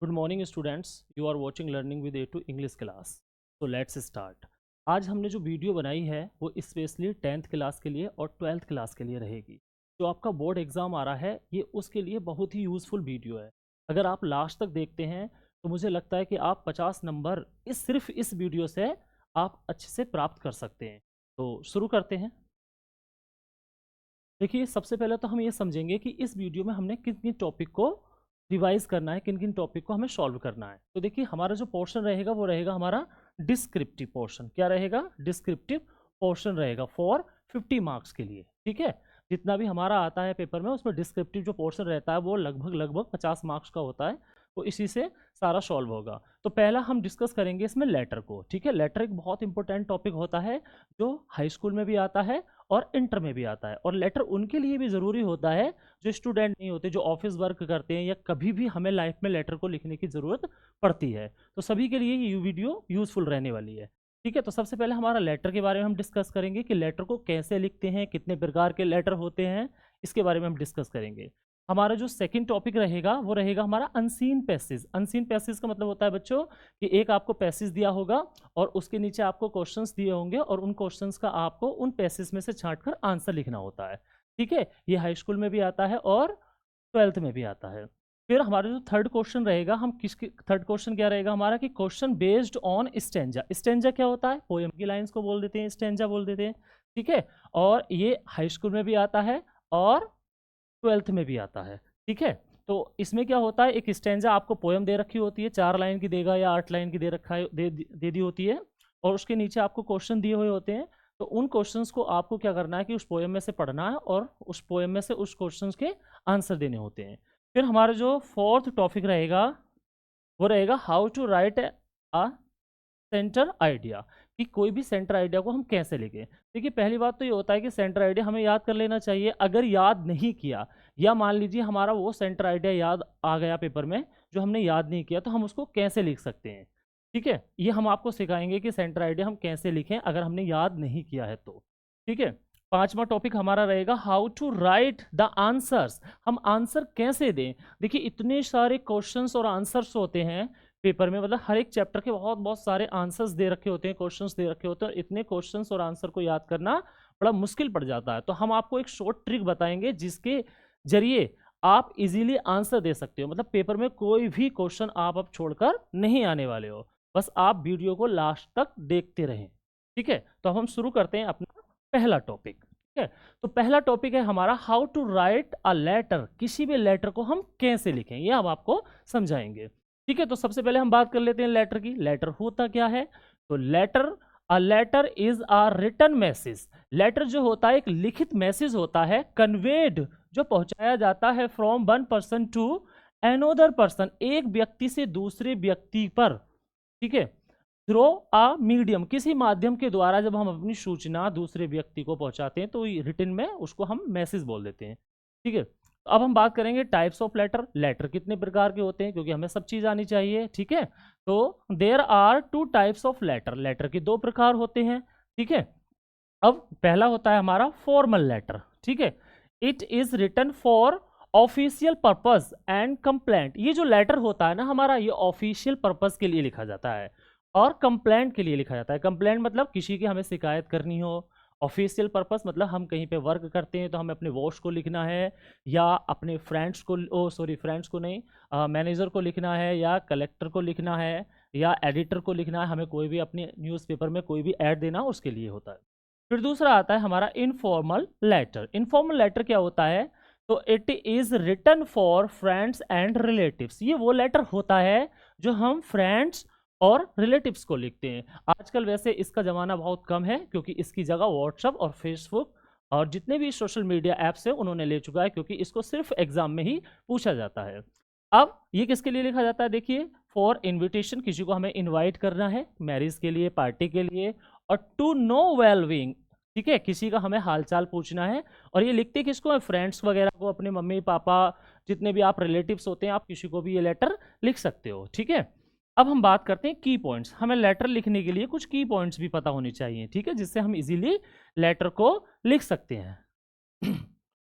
Good morning students, you are watching learning with A2 English class. तो let's start. आज हमने जो video बनाई है वो स्पेशली 10th क्लास के लिए और 12th क्लास के लिए रहेगी। जो आपका बोर्ड एग्ज़ाम आ रहा है ये उसके लिए बहुत ही यूज़फुल वीडियो है। अगर आप लास्ट तक देखते हैं तो मुझे लगता है कि आप 50 नंबर सिर्फ इस वीडियो से आप अच्छे से प्राप्त कर सकते हैं। तो शुरू करते हैं। देखिए, सबसे पहले तो हम ये समझेंगे कि इस वीडियो में हमने किन किन टॉपिक को रिवाइज करना है, किन किन टॉपिक को हमें सॉल्व करना है। तो देखिए, हमारा जो पोर्शन रहेगा वो रहेगा हमारा डिस्क्रिप्टिव पोर्शन। क्या रहेगा? डिस्क्रिप्टिव पोर्शन रहेगा फॉर 50 मार्क्स के लिए। ठीक है, जितना भी हमारा आता है पेपर में उसमें डिस्क्रिप्टिव जो पोर्शन रहता है वो लगभग 50 मार्क्स का होता है। तो इसी से सारा सॉल्व होगा। तो पहला हम डिस्कस करेंगे इसमें लेटर को। ठीक है, लेटर एक बहुत इंपॉर्टेंट टॉपिक होता है जो हाई स्कूल में भी आता है और इंटर में भी आता है। और लेटर उनके लिए भी ज़रूरी होता है जो स्टूडेंट नहीं होते, जो ऑफिस वर्क करते हैं या कभी भी हमें लाइफ में लेटर को लिखने की ज़रूरत पड़ती है। तो सभी के लिए ये वीडियो यूज़फुल रहने वाली है। ठीक है, तो सबसे पहले हमारा लेटर के बारे में हम डिस्कस करेंगे कि लेटर को कैसे लिखते हैं, कितने प्रकार के लेटर होते हैं, इसके बारे में हम डिस्कस करेंगे। हमारा जो सेकंड टॉपिक रहेगा वो रहेगा हमारा अनसीन पैसेज। अनसीन पैसेज का मतलब होता है बच्चों कि एक आपको पैसेज दिया होगा और उसके नीचे आपको क्वेश्चंस दिए होंगे और उन क्वेश्चंस का आपको उन पैसेज में से छांटकर आंसर लिखना होता है। ठीक है, ये हाई स्कूल में भी आता है और 12th में भी आता है। फिर हमारा जो थर्ड क्वेश्चन रहेगा, हम किसके थर्ड क्वेश्चन क्या रहेगा हमारा कि question based on stanza. Stanza क्या होता है? पोएम की लाइंस को बोल देते हैं, स्टेंजा बोल देते हैं। ठीक है, और ये हाई स्कूल में भी आता है और 12th में भी आता है। ठीक है, तो इसमें क्या होता है, एक स्टेंजा आपको पोएम दे रखी होती है, 4 लाइन की देगा या 8 लाइन की दे रखा है, दे दी होती है, और उसके नीचे आपको क्वेश्चन दिए हुए होते हैं। तो उन क्वेश्चंस को आपको क्या करना है कि उस पोएम में से पढ़ना है और उस पोएम में से उस क्वेश्चंस के आंसर देने होते हैं। फिर हमारा जो फोर्थ टॉपिक रहेगा वो रहेगा how to write a centre idea, कि कोई भी सेंटर आइडिया को हम कैसे लिखें। देखिए, पहली बात तो ये होता है कि सेंटर आइडिया हमें याद कर लेना चाहिए। अगर याद नहीं किया या मान लीजिए हमारा वो सेंटर आइडिया याद आ गया पेपर में जो हमने याद नहीं किया, तो हम उसको कैसे लिख सकते हैं। ठीक है, ये हम आपको सिखाएंगे कि सेंटर आइडिया हम कैसे लिखें अगर हमने याद नहीं किया है तो। ठीक है, पांचवा टॉपिक हमारा रहेगा how to write the answers. हम आंसर कैसे दें। देखिए, इतने सारे क्वेश्चंस और आंसर्स होते हैं पेपर में, मतलब हर एक चैप्टर के बहुत बहुत सारे आंसर्स दे रखे होते हैं, क्वेश्चंस दे रखे होते हैं, और इतने क्वेश्चंस और आंसर को याद करना बड़ा मुश्किल पड़ जाता है। तो हम आपको एक शॉर्ट ट्रिक बताएंगे जिसके जरिए आप इजीली आंसर दे सकते हो। मतलब पेपर में कोई भी क्वेश्चन आप अब छोड़कर नहीं आने वाले हो, बस आप वीडियो को लास्ट तक देखते रहें। ठीक है, तो अब हम शुरू करते हैं अपना पहला टॉपिक। ठीक है, तो पहला टॉपिक है हमारा how to write a letter. किसी भी लेटर को हम कैसे लिखें ये हम आपको समझाएंगे। ठीक है, तो सबसे पहले हम बात कर लेते हैं लेटर की। लेटर होता क्या है? तो a letter is a written message. Letter जो होता है एक लिखित मैसेज होता है, कन्वेड जो पहुंचाया जाता है from one person to another person, एक व्यक्ति से दूसरे व्यक्ति पर। ठीक है, थ्रू अ मीडियम, किसी माध्यम के द्वारा जब हम अपनी सूचना दूसरे व्यक्ति को पहुंचाते हैं तो रिटन में उसको हम मैसेज बोल देते हैं। ठीक है, तो अब हम बात करेंगे टाइप्स ऑफ लेटर। लेटर कितने प्रकार के होते हैं, क्योंकि हमें सब चीज आनी चाहिए। ठीक है, तो there are 2 types of letter. Letter के 2 प्रकार होते हैं। ठीक है, अब पहला होता है हमारा फॉर्मल लेटर। ठीक है, it is written for official purpose and complaint. ये जो लेटर होता है ना हमारा, ये ऑफिशियल पर्पस के लिए लिखा जाता है और कंप्लेंट के लिए लिखा जाता है। कंप्लेंट मतलब किसी की हमें शिकायत करनी हो। ऑफिशियल पर्पस मतलब हम कहीं पे वर्क करते हैं तो हमें अपने बॉस को लिखना है, या अपने फ्रेंड्स को, फ्रेंड्स को नहीं, मैनेजर को लिखना है, या कलेक्टर को लिखना है, या एडिटर को लिखना है। हमें कोई भी अपने न्यूज़पेपर में कोई भी ऐड देना उसके लिए होता है। फिर दूसरा आता है हमारा इनफॉर्मल लेटर। इनफॉर्मल लेटर क्या होता है? तो it is written for friends and relatives. ये वो लेटर होता है जो हम फ्रेंड्स और रिलेटिव्स को लिखते हैं। आजकल वैसे इसका ज़माना बहुत कम है, क्योंकि इसकी जगह व्हाट्सएप और फेसबुक और जितने भी सोशल मीडिया ऐप्स हैं उन्होंने ले चुका है, क्योंकि इसको सिर्फ एग्जाम में ही पूछा जाता है। अब ये किसके लिए लिखा जाता है? देखिए, फॉर इनविटेशन, किसी को हमें इनवाइट करना है मैरिज के लिए, पार्टी के लिए, और टू नो वेलबींग। ठीक है, किसी का हमें हालचाल पूछना है। और ये लिखते किसको है? फ्रेंड्स वगैरह को, अपने मम्मी पापा, जितने भी आप रिलेटिव्स होते हैं, आप किसी को भी ये लेटर लिख सकते हो। ठीक है, अब हम बात करते हैं की पॉइंट्स। हमें लेटर लिखने के लिए कुछ की पॉइंट्स भी पता होनी चाहिए। ठीक है, जिससे हम इजीली लेटर को लिख सकते हैं।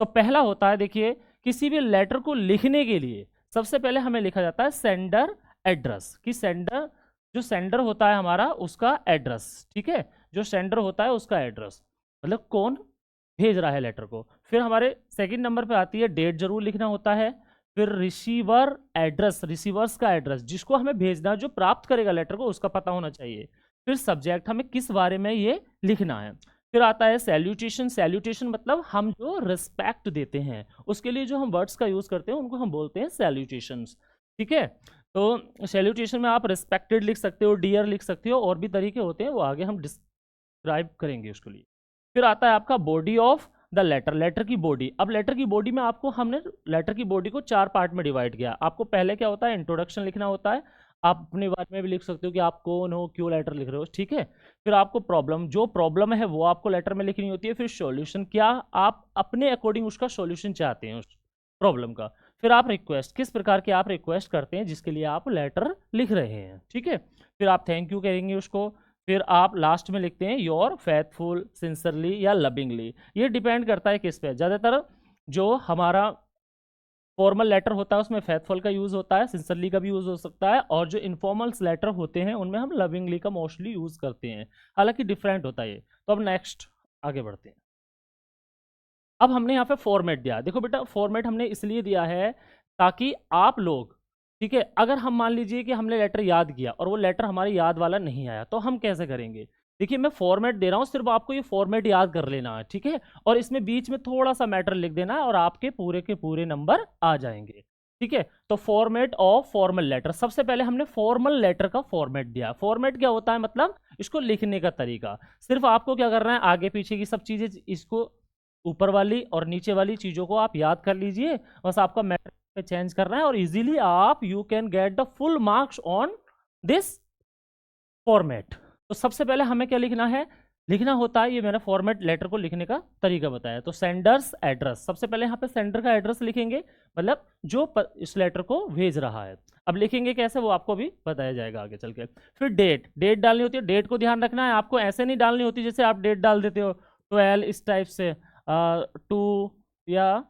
तो पहला होता है, देखिए, किसी भी लेटर को लिखने के लिए सबसे पहले हमें लिखा जाता है सेंडर एड्रेस, कि सेंडर, जो सेंडर होता है हमारा उसका एड्रेस, ठीक है, जो सेंडर होता है उसका एड्रेस, मतलब कौन भेज रहा है लेटर को। फिर हमारे सेकंड नंबर पे आती है डेट, जरूर लिखना होता है। फिर रिसीवर एड्रेस, रिसीवर्स का एड्रेस, जिसको हमें भेजना, जो प्राप्त करेगा लेटर को, उसका पता होना चाहिए। फिर सब्जेक्ट, हमें किस बारे में ये लिखना है। फिर आता है सैल्यूटेशन, सैल्यूटेशन मतलब हम जो रिस्पेक्ट देते हैं, उसके लिए जो हम वर्ड्स का यूज करते हैं उनको हम बोलते हैं सैल्यूटेशंस, ठीक है। तो सैल्यूटेशन में आप रिस्पेक्टेड लिख सकते हो, डियर लिख सकते हो, और भी तरीके होते हैं, वो आगे हम डिस्क्राइब करेंगे उसके लिए। फिर आता है आपका body of the letter, letter की बॉडी। अब लेटर की बॉडी में आपको, हमने लेटर की बॉडी को 4 पार्ट में डिवाइड किया। आपको पहले क्या होता है, इंट्रोडक्शन लिखना होता है, आप अपने बारे में भी लिख सकते हो कि आप कौन हो, क्यों लेटर लिख रहे हो, ठीक है। फिर आपको प्रॉब्लम, जो प्रॉब्लम है वो आपको लेटर में लिखनी होती है। फिर सॉल्यूशन, क्या आप अपने अकॉर्डिंग उसका सॉल्यूशन चाहते हैं उस प्रॉब्लम का। फिर आप रिक्वेस्ट, किस प्रकार की आप रिक्वेस्ट करते हैं जिसके लिए आप लेटर लिख रहे हैं, ठीक है। फिर आप थैंक यू कहेंगे उसको। फिर आप लास्ट में लिखते हैं योर फेथफुल, सिंसियरली या लविंगली। ये डिपेंड करता है किस पे। ज़्यादातर जो हमारा फॉर्मल लेटर होता है उसमें फेथफुल का यूज़ होता है, सिंसियरली का भी यूज़ हो सकता है, और जो इनफॉर्मल्स लेटर होते हैं उनमें हम लविंगली का मोस्टली यूज़ करते हैं। हालांकि डिफरेंट होता है ये। तो अब नेक्स्ट आगे बढ़ते हैं। अब हमने यहाँ पे फॉर्मेट दिया। देखो बेटा, फॉर्मेट हमने इसलिए दिया है ताकि आप लोग, ठीक है, अगर हम मान लीजिए कि हमने लेटर याद किया और वो लेटर हमारे याद वाला नहीं आया, तो हम कैसे करेंगे। देखिए, मैं फॉर्मेट दे रहा हूँ, सिर्फ आपको ये फॉर्मेट याद कर लेना है, ठीक है, और इसमें बीच में थोड़ा सा मैटर लिख देना है और आपके पूरे के पूरे नंबर आ जाएंगे, ठीक है। तो फॉर्मेट ऑफ फॉर्मल लेटर, सबसे पहले हमने फॉर्मल लेटर का फॉर्मेट दिया। फॉर्मेट क्या होता है, मतलब इसको लिखने का तरीका। सिर्फ आपको क्या करना है, आगे पीछे की सब चीजें, इसको ऊपर वाली और नीचे वाली चीज़ों को आप याद कर लीजिए, बस आपका मैटर पे चेंज करना है और इजीली आप you can get the full marks on this format. तो सबसे पहले हमें क्या लिखना है, लिखना होता है, ये मैंने फॉर्मेट लेटर को लिखने का तरीका बताया। तो सेंडर्स एड्रेस, सबसे पहले यहाँ पे सेंडर का एड्रेस लिखेंगे, मतलब जो इस लेटर को भेज रहा है। अब लिखेंगे कैसे, वो आपको भी बताया जाएगा आगे चल के। फिर डेट, डेट डालनी होती है, डेट को ध्यान रखना है आपको, ऐसे नहीं डालनी होती जैसे आप डेट डाल देते हो 12 इस टाइप से, 2 या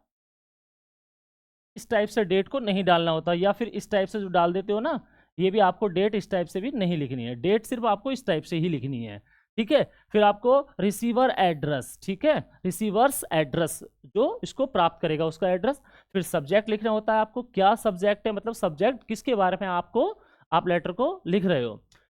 इस टाइप से डेट को नहीं डालना होता, या फिर इस टाइप से जो डाल देते हो ना, ये भी आपको डेट इस टाइप से भी नहीं लिखनी है, डेट सिर्फ आपको इस टाइप से ही लिखनी है, ठीक है। फिर आपको रिसीवर एड्रेस, ठीक है, रिसीवर्स एड्रेस, जो इसको प्राप्त करेगा उसका एड्रेस। फिर सब्जेक्ट लिखना होता है आपको, क्या सब्जेक्ट है, मतलब सब्जेक्ट किसके बारे में आपको, आप लेटर को लिख रहे हो।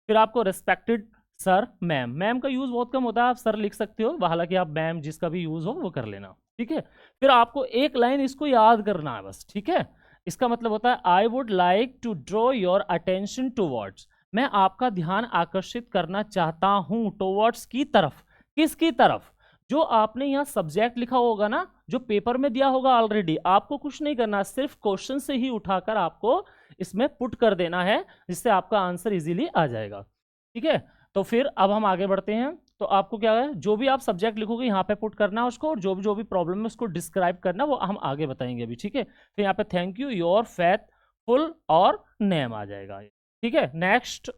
फिर आपको रेस्पेक्टेड सर, मैम, मैम का यूज बहुत कम होता है, आप सर लिख सकते हो, हालांकि आप मैम जिसका भी यूज हो वो कर लेना, ठीक है। फिर आपको एक लाइन इसको याद करना है बस, ठीक है। इसका मतलब होता है I would like to draw your attention towards, मैं आपका ध्यान आकर्षित करना चाहता हूं, टूवर्ड्स की तरफ, किसकी तरफ, जो आपने यहाँ सब्जेक्ट लिखा होगा ना, जो पेपर में दिया होगा ऑलरेडी, आपको कुछ नहीं करना, सिर्फ क्वेश्चन से ही उठाकर आपको इसमें पुट कर देना है, जिससे आपका आंसर इजीली आ जाएगा, ठीक है। तो फिर अब हम आगे बढ़ते हैं। तो आपको क्या है, जो भी आप सब्जेक्ट लिखोगे यहाँ पे पुट करना है उसको, और जो भी प्रॉब्लम है उसको डिस्क्राइब करना, वो हम आगे बताएंगे अभी, ठीक है। फिर यहाँ पे थैंक यू, योर फेथफुल और नेम आ जाएगा, ठीक है। नेक्स्ट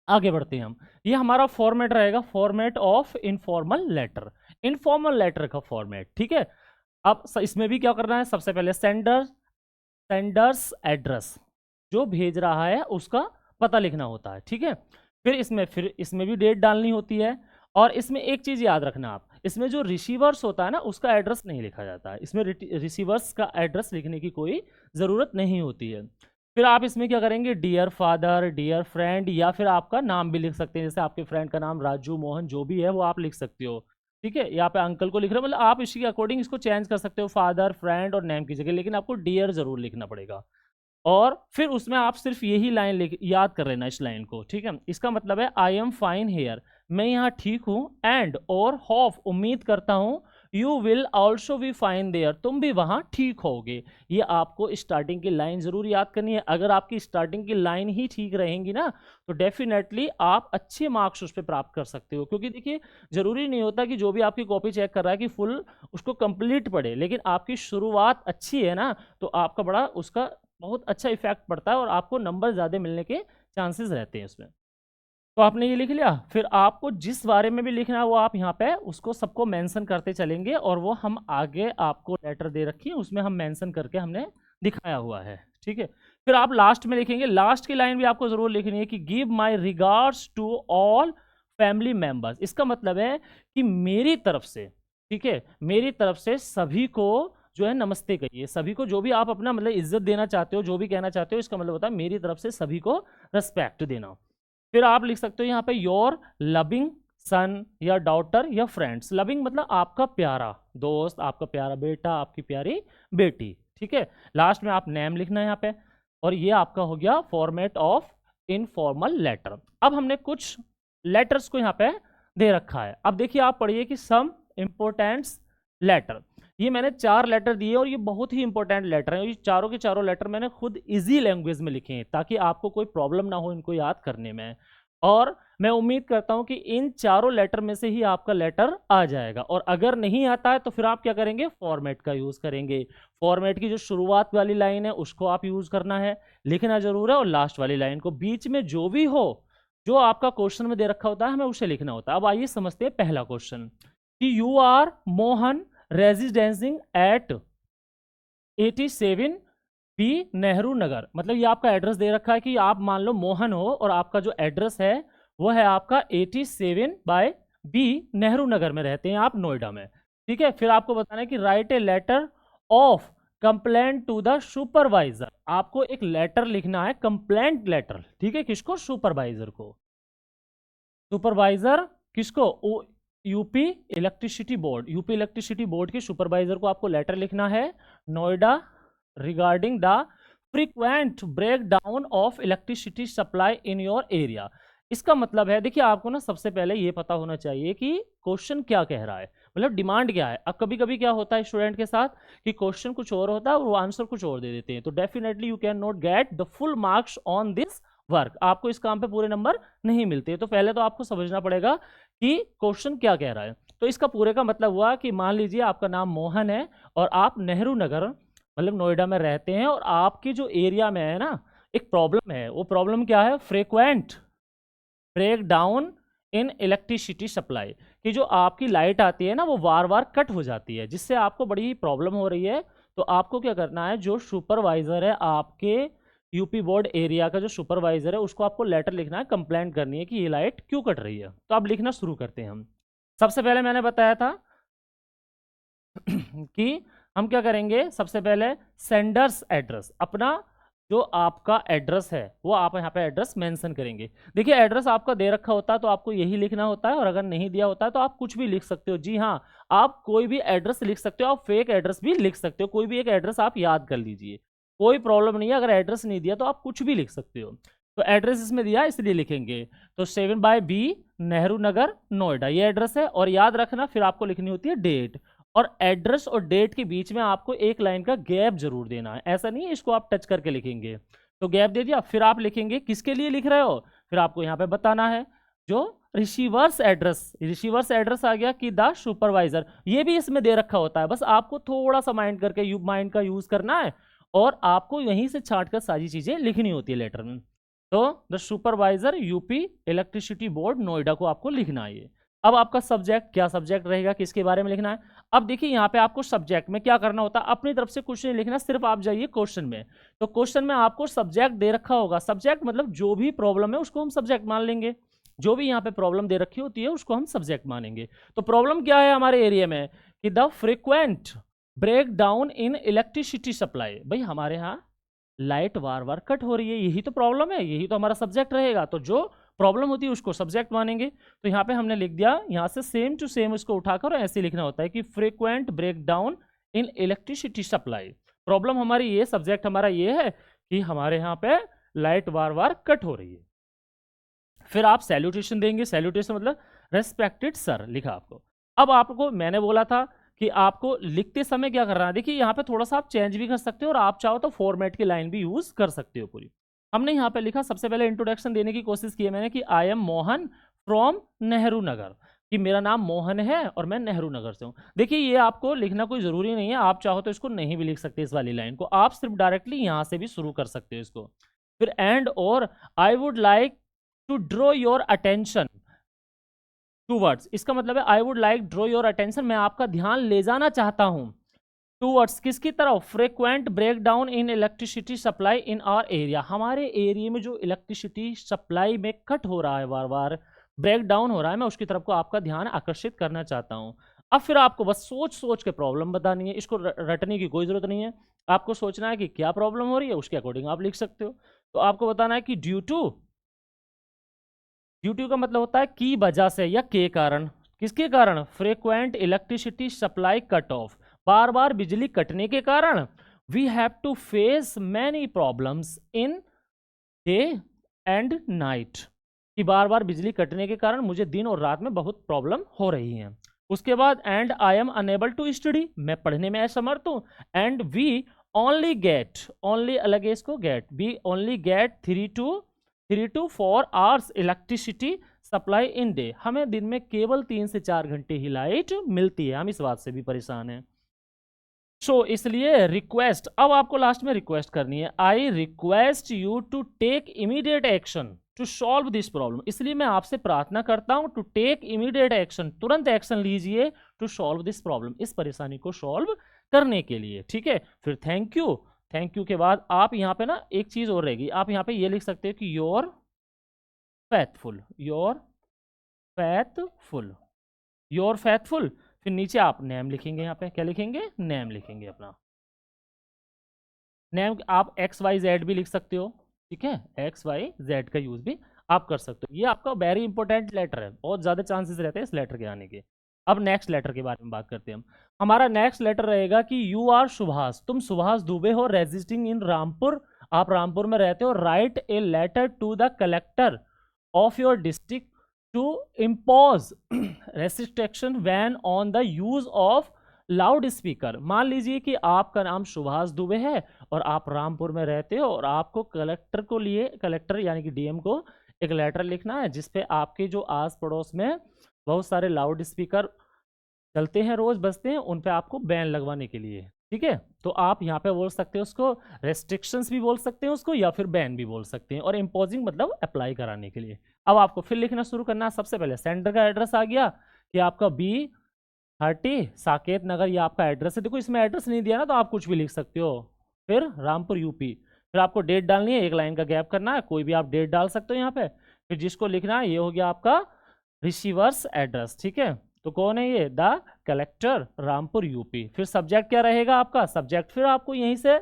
आगे बढ़ते हैं हम। ये हमारा फॉर्मेट रहेगा, format of informal letter, informal letter का फॉर्मेट, ठीक है। अब इसमें भी क्या करना है, सबसे पहले सेंडर्स एड्रेस, जो भेज रहा है उसका पता लिखना होता है, ठीक है। फिर इसमें भी डेट डालनी होती है, और इसमें एक चीज़ याद रखना आप, इसमें जो रिसीवर्स होता है ना उसका एड्रेस नहीं लिखा जाता है, इसमें रिसीवर्स का एड्रेस लिखने की कोई ज़रूरत नहीं होती है। फिर आप इसमें क्या करेंगे, डियर फादर, डियर फ्रेंड, या फिर आपका नाम भी लिख सकते हैं, जैसे आपके फ्रेंड का नाम राजू, मोहन, जो भी है वो आप लिख सकते हो, ठीक है। यहाँ पे अंकल को लिख रहे हो, मतलब आप इसी के अकॉर्डिंग इसको चेंज कर सकते हो, फादर, फ्रेंड और नेम की जगह, लेकिन आपको डियर जरूर लिखना पड़ेगा। और फिर उसमें आप सिर्फ यही लाइन याद कर लेना, इस लाइन को, ठीक है। इसका मतलब है आई एम फाइन हेयर, मैं यहाँ ठीक हूँ, एंड और होप, उम्मीद करता हूँ, you will also be fine there, तुम भी वहाँ ठीक होगे। ये आपको स्टार्टिंग की लाइन जरूर याद करनी है। अगर आपकी स्टार्टिंग की लाइन ही ठीक रहेंगी ना, तो डेफिनेटली आप अच्छे मार्क्स उस पर प्राप्त कर सकते हो, क्योंकि देखिए जरूरी नहीं होता कि जो भी आपकी कॉपी चेक कर रहा है कि फुल उसको कंप्लीट पढ़े, लेकिन आपकी शुरुआत अच्छी है ना, तो आपका बड़ा उसका बहुत अच्छा इफेक्ट पड़ता है और आपको नंबर ज़्यादा मिलने के चांसेस रहते हैं उसमें। तो आपने ये लिख लिया। फिर आपको जिस बारे में भी लिखना है वो आप यहाँ पे उसको सबको मेंशन करते चलेंगे, और वो हम आगे आपको लेटर दे रखी है उसमें हम मेंशन करके हमने दिखाया हुआ है, ठीक है। फिर आप लास्ट में लिखेंगे, लास्ट की लाइन भी आपको जरूर लिखनी है कि give my regards to all family members. इसका मतलब है कि मेरी तरफ से, ठीक है, मेरी तरफ से सभी को जो है नमस्ते कहिए, सभी को जो भी आप अपना मतलब इज्जत देना चाहते हो, जो भी कहना चाहते हो, इसका मतलब होता है मेरी तरफ से सभी को रेस्पेक्ट देना। फिर आप लिख सकते हो यहाँ पे योर लविंग सन या डॉटर या फ्रेंड्स। लविंग मतलब आपका प्यारा दोस्त, आपका प्यारा बेटा, आपकी प्यारी बेटी, ठीक है। लास्ट में आप नेम लिखना है यहाँ पे। और ये आपका हो गया फॉर्मेट ऑफ इनफॉर्मल लेटर। अब हमने कुछ लेटर्स को यहाँ पे दे रखा है। अब देखिए आप पढ़िए कि सम इंपोर्टेंट्स लेटर। ये मैंने 4 लेटर दिए और ये बहुत ही इंपॉर्टेंट लेटर हैं। ये चारों के चारों लेटर मैंने खुद इजी लैंग्वेज में लिखे हैं ताकि आपको कोई प्रॉब्लम ना हो इनको याद करने में। और मैं उम्मीद करता हूं कि इन चारों लेटर में से ही आपका लेटर आ जाएगा। और अगर नहीं आता है तो फिर आप क्या करेंगे, फॉर्मेट का यूज करेंगे। फॉर्मेट की जो शुरुआत वाली लाइन है उसको आप यूज करना है, लिखना जरूर है, और लास्ट वाली लाइन को। बीच में जो भी हो, जो आपका क्वेश्चन में दे रखा होता है, हमें उसे लिखना होता है। अब आइए समझते हैं पहला क्वेश्चन कि you are Mohan residing at 87 B Nehru Nagar. मतलब ये आपका एड्रेस दे रखा है कि आप मान लो मोहन हो और आपका जो एड्रेस है वो है आपका 87 बाय बी नेहरू नगर में रहते हैं आप, नोएडा में, ठीक है। फिर आपको बताना है कि write a letter of complaint to the supervisor. आपको एक लेटर लिखना है, कंप्लेंट लेटर, ठीक है। किसको, सुपरवाइजर को। सुपरवाइजर किसको, UP electricity board, UP electricity board के सुपरवाइजर को आपको लेटर लिखना है, Noida, regarding the frequent break down of electricity supply in your area. इसका मतलब है, देखिए आपको ना सबसे पहले ये पता होना चाहिए कि क्वेश्चन क्या कह रहा है, मतलब डिमांड क्या है। अब कभी कभी क्या होता है स्टूडेंट के साथ कि क्वेश्चन कुछ और होता है और वो आंसर कुछ और दे देते हैं, तो definitely you can not get the full marks on this work. आपको इस काम पे पूरे नंबर नहीं मिलते। तो पहले तो आपको समझना पड़ेगा कि क्वेश्चन क्या कह रहा है। तो इसका पूरे का मतलब हुआ कि मान लीजिए आपका नाम मोहन है और आप नेहरू नगर मतलब नोएडा में रहते हैं, और आपके जो एरिया में है ना एक प्रॉब्लम है। वो प्रॉब्लम क्या है, frequent break down in electricity supply, कि जो आपकी लाइट आती है ना वो बार बार कट हो जाती है, जिससे आपको बड़ी प्रॉब्लम हो रही है। तो आपको क्या करना है, जो सुपरवाइजर है आपके यूपी बोर्ड एरिया का, जो सुपरवाइजर है उसको आपको लेटर लिखना है, कंप्लेंट करनी है कि ये लाइट क्यों कट रही है। तो अब लिखना शुरू करते हैं हम। सबसे पहले मैंने बताया था कि हम क्या करेंगे, सबसे पहले सेंडर्स एड्रेस, अपना जो आपका एड्रेस है वो आप यहाँ पे एड्रेस मेंशन करेंगे। देखिए एड्रेस आपका दे रखा होता है तो आपको यही लिखना होता है, और अगर नहीं दिया होता है तो आप कुछ भी लिख सकते हो। जी हाँ, आप कोई भी एड्रेस लिख सकते हो, आप फेक एड्रेस भी लिख सकते हो, कोई भी एक एड्रेस आप याद कर लीजिए, कोई प्रॉब्लम नहीं है। अगर एड्रेस नहीं दिया तो आप कुछ भी लिख सकते हो। तो एड्रेस इसमें दिया इसलिए लिखेंगे, तो 7 बाय बी नेहरू नगर नोएडा ये एड्रेस है। और याद रखना फिर आपको लिखनी होती है डेट, और एड्रेस और डेट के बीच में आपको एक लाइन का गैप जरूर देना है। ऐसा नहीं है इसको आप टच करके लिखेंगे। तो गैप दे दिया, फिर आप लिखेंगे किसके लिए लिख रहे हो, फिर आपको यहाँ पे बताना है जो रिसीवर्स एड्रेस, रिसीवर्स एड्रेस आ गया कि द सुपरवाइजर, ये भी इसमें दे रखा होता है, बस आपको थोड़ा सा माइंड करके माइंड का यूज करना है, और आपको यहीं से छांट कर सारी चीजें लिखनी होती है लेटर में। तो the supervisor UP electricity board Noida को आपको लिखना है। अब आपका सब्जेक्ट, क्या सब्जेक्ट रहेगा, किसके बारे में लिखना है। अब देखिए यहाँ पे आपको सब्जेक्ट में क्या करना होता है, अपनी तरफ से कुछ नहीं लिखना, सिर्फ आप जाइए क्वेश्चन में। तो क्वेश्चन में आपको सब्जेक्ट दे रखा होगा, सब्जेक्ट मतलब जो भी प्रॉब्लम है उसको हम सब्जेक्ट मान लेंगे, जो भी यहाँ पे प्रॉब्लम दे रखी होती है उसको हम सब्जेक्ट मानेंगे। तो प्रॉब्लम क्या है हमारे एरिया में कि the frequent break down in electricity supply. भाई हमारे यहाँ लाइट बार बार कट हो रही है, यही तो प्रॉब्लम है, यही तो हमारा सब्जेक्ट रहेगा। तो जो प्रॉब्लम होती है उसको सब्जेक्ट मानेंगे। तो यहाँ पे हमने लिख दिया, यहाँ से सेम टू सेम इसको उठाकर ऐसे लिखना होता है कि frequent break down in electricity supply. Problem हमारी ये, सब्जेक्ट हमारा ये है कि हमारे यहाँ पे लाइट बार बार कट हो रही है। फिर आप सैल्यूटेशन देंगे, सैल्यूटेशन मतलब रेस्पेक्टेड सर लिखा आपको। अब आपको मैंने बोला था कि आपको लिखते समय क्या करना है, देखिए यहाँ पे थोड़ा सा आप चेंज भी कर सकते हो, और आप चाहो तो फॉर्मेट की लाइन भी यूज कर सकते हो पूरी। हमने यहाँ पे लिखा, सबसे पहले इंट्रोडक्शन देने की कोशिश की है मैंने कि I am Mohan from Nehru Nagar, कि मेरा नाम मोहन है और मैं नेहरू नगर से हूँ। देखिए ये आपको लिखना कोई जरूरी नहीं है, आप चाहो तो इसको नहीं भी लिख सकते, इस वाली लाइन को आप सिर्फ डायरेक्टली यहाँ से भी शुरू कर सकते हो इसको। फिर एंड और I would like to draw your attention towards, इसका मतलब है I would like draw your attention, मैं आपका ध्यान ले जाना चाहता हूं टूवर्ड्स किसकी तरफ, frequent break down in electricity supply in our area, हमारे एरिया में जो इलेक्ट्रिसिटी सप्लाई में कट हो रहा है, बार बार ब्रेक डाउन हो रहा है, मैं उसकी तरफ को आपका ध्यान आकर्षित करना चाहता हूं। अब फिर आपको बस सोच सोच के प्रॉब्लम बतानी है, इसको रटने की कोई जरूरत नहीं है, आपको सोचना है कि क्या प्रॉब्लम हो रही है, उसके अकॉर्डिंग आप लिख सकते हो। तो आपको बताना है कि ड्यू टू का मतलब होता है की वजह से या के कारण, किसके कारण, frequent electricity supply cut off, बार बार बिजली कटने के कारण, we have to face many problems in day and night, कि बार बार बिजली कटने के कारण मुझे दिन और रात में बहुत प्रॉब्लम हो रही है। उसके बाद and I am unable to study, मैं पढ़ने में असमर्थ हूं, and we only get, only अलग है इसको, get, we only get 3 to 4 hours electricity supply in day, हमें दिन में केवल 3 से 4 घंटे ही लाइट मिलती है, हम इस बात से भी परेशान हैं। सो इसलिए रिक्वेस्ट, अब आपको लास्ट में रिक्वेस्ट करनी है, I request you to take immediate action to solve this problem, इसलिए मैं आपसे प्रार्थना करता हूं टू टेक इमीडिएट एक्शन, तुरंत एक्शन लीजिए, टू सॉल्व दिस प्रॉब्लम, इस परेशानी को सॉल्व करने के लिए। ठीक है, फिर थैंक यू, थैंक यू के बाद आप यहाँ पे ना एक चीज और रहेगी, आप यहाँ पे ये लिख सकते हो कि your faithful, your faithful, your faithful, फिर नीचे आप नेम लिखेंगे, यहाँ पे क्या लिखेंगे, नेम लिखेंगे अपना नेम, आप एक्स वाई जेड भी लिख सकते हो, ठीक है, एक्स वाई जेड का यूज भी आप कर सकते हो। ये आपका वेरी इंपॉर्टेंट लेटर है, बहुत ज्यादा चांसेस रहते हैं इस लेटर के आने के। अब नेक्स्ट लेटर के बारे में बात करते हैं हम। हमारा नेक्स्ट लेटर रहेगा कि यू आर सुभाष, तुम सुभाष दुबे हो, रेजिस्टिंग इन रामपुर, आप रामपुर में रहते हो, write a letter to the collector of your district to impose restriction ban on the use of loudspeaker. मान लीजिए कि आपका नाम सुभाष दुबे है और आप रामपुर में रहते हो और आपको कलेक्टर को लिए, कलेक्टर यानी कि डीएम को एक लेटर लिखना है जिसपे आपके जो आस पड़ोस में बहुत सारे लाउड स्पीकर चलते हैं, रोज बजते हैं, उन पे आपको बैन लगवाने के लिए। ठीक है, तो आप यहाँ पे बोल सकते हो उसको रेस्ट्रिक्शंस भी बोल सकते हैं उसको, या फिर बैन भी बोल सकते हैं, और इम्पोजिंग मतलब अप्लाई कराने के लिए। अब आपको फिर लिखना शुरू करना है। सबसे पहले सेंटर का एड्रेस आ गया कि आपका B30 साकेत नगर, ये आपका एड्रेस है। देखो इसमें एड्रेस नहीं दिया ना, तो आप कुछ भी लिख सकते हो। फिर रामपुर यूपी, फिर आपको डेट डालनी है, एक लाइन का गैप करना है, कोई भी आप डेट डाल सकते हो यहाँ पे। फिर जिसको लिखना है ये हो गया आपका रिसीवर्स एड्रेस। ठीक है, तो कौन है ये, द कलेक्टर रामपुर यूपी। फिर सब्जेक्ट क्या रहेगा आपका, सब्जेक्ट फिर आपको यहीं से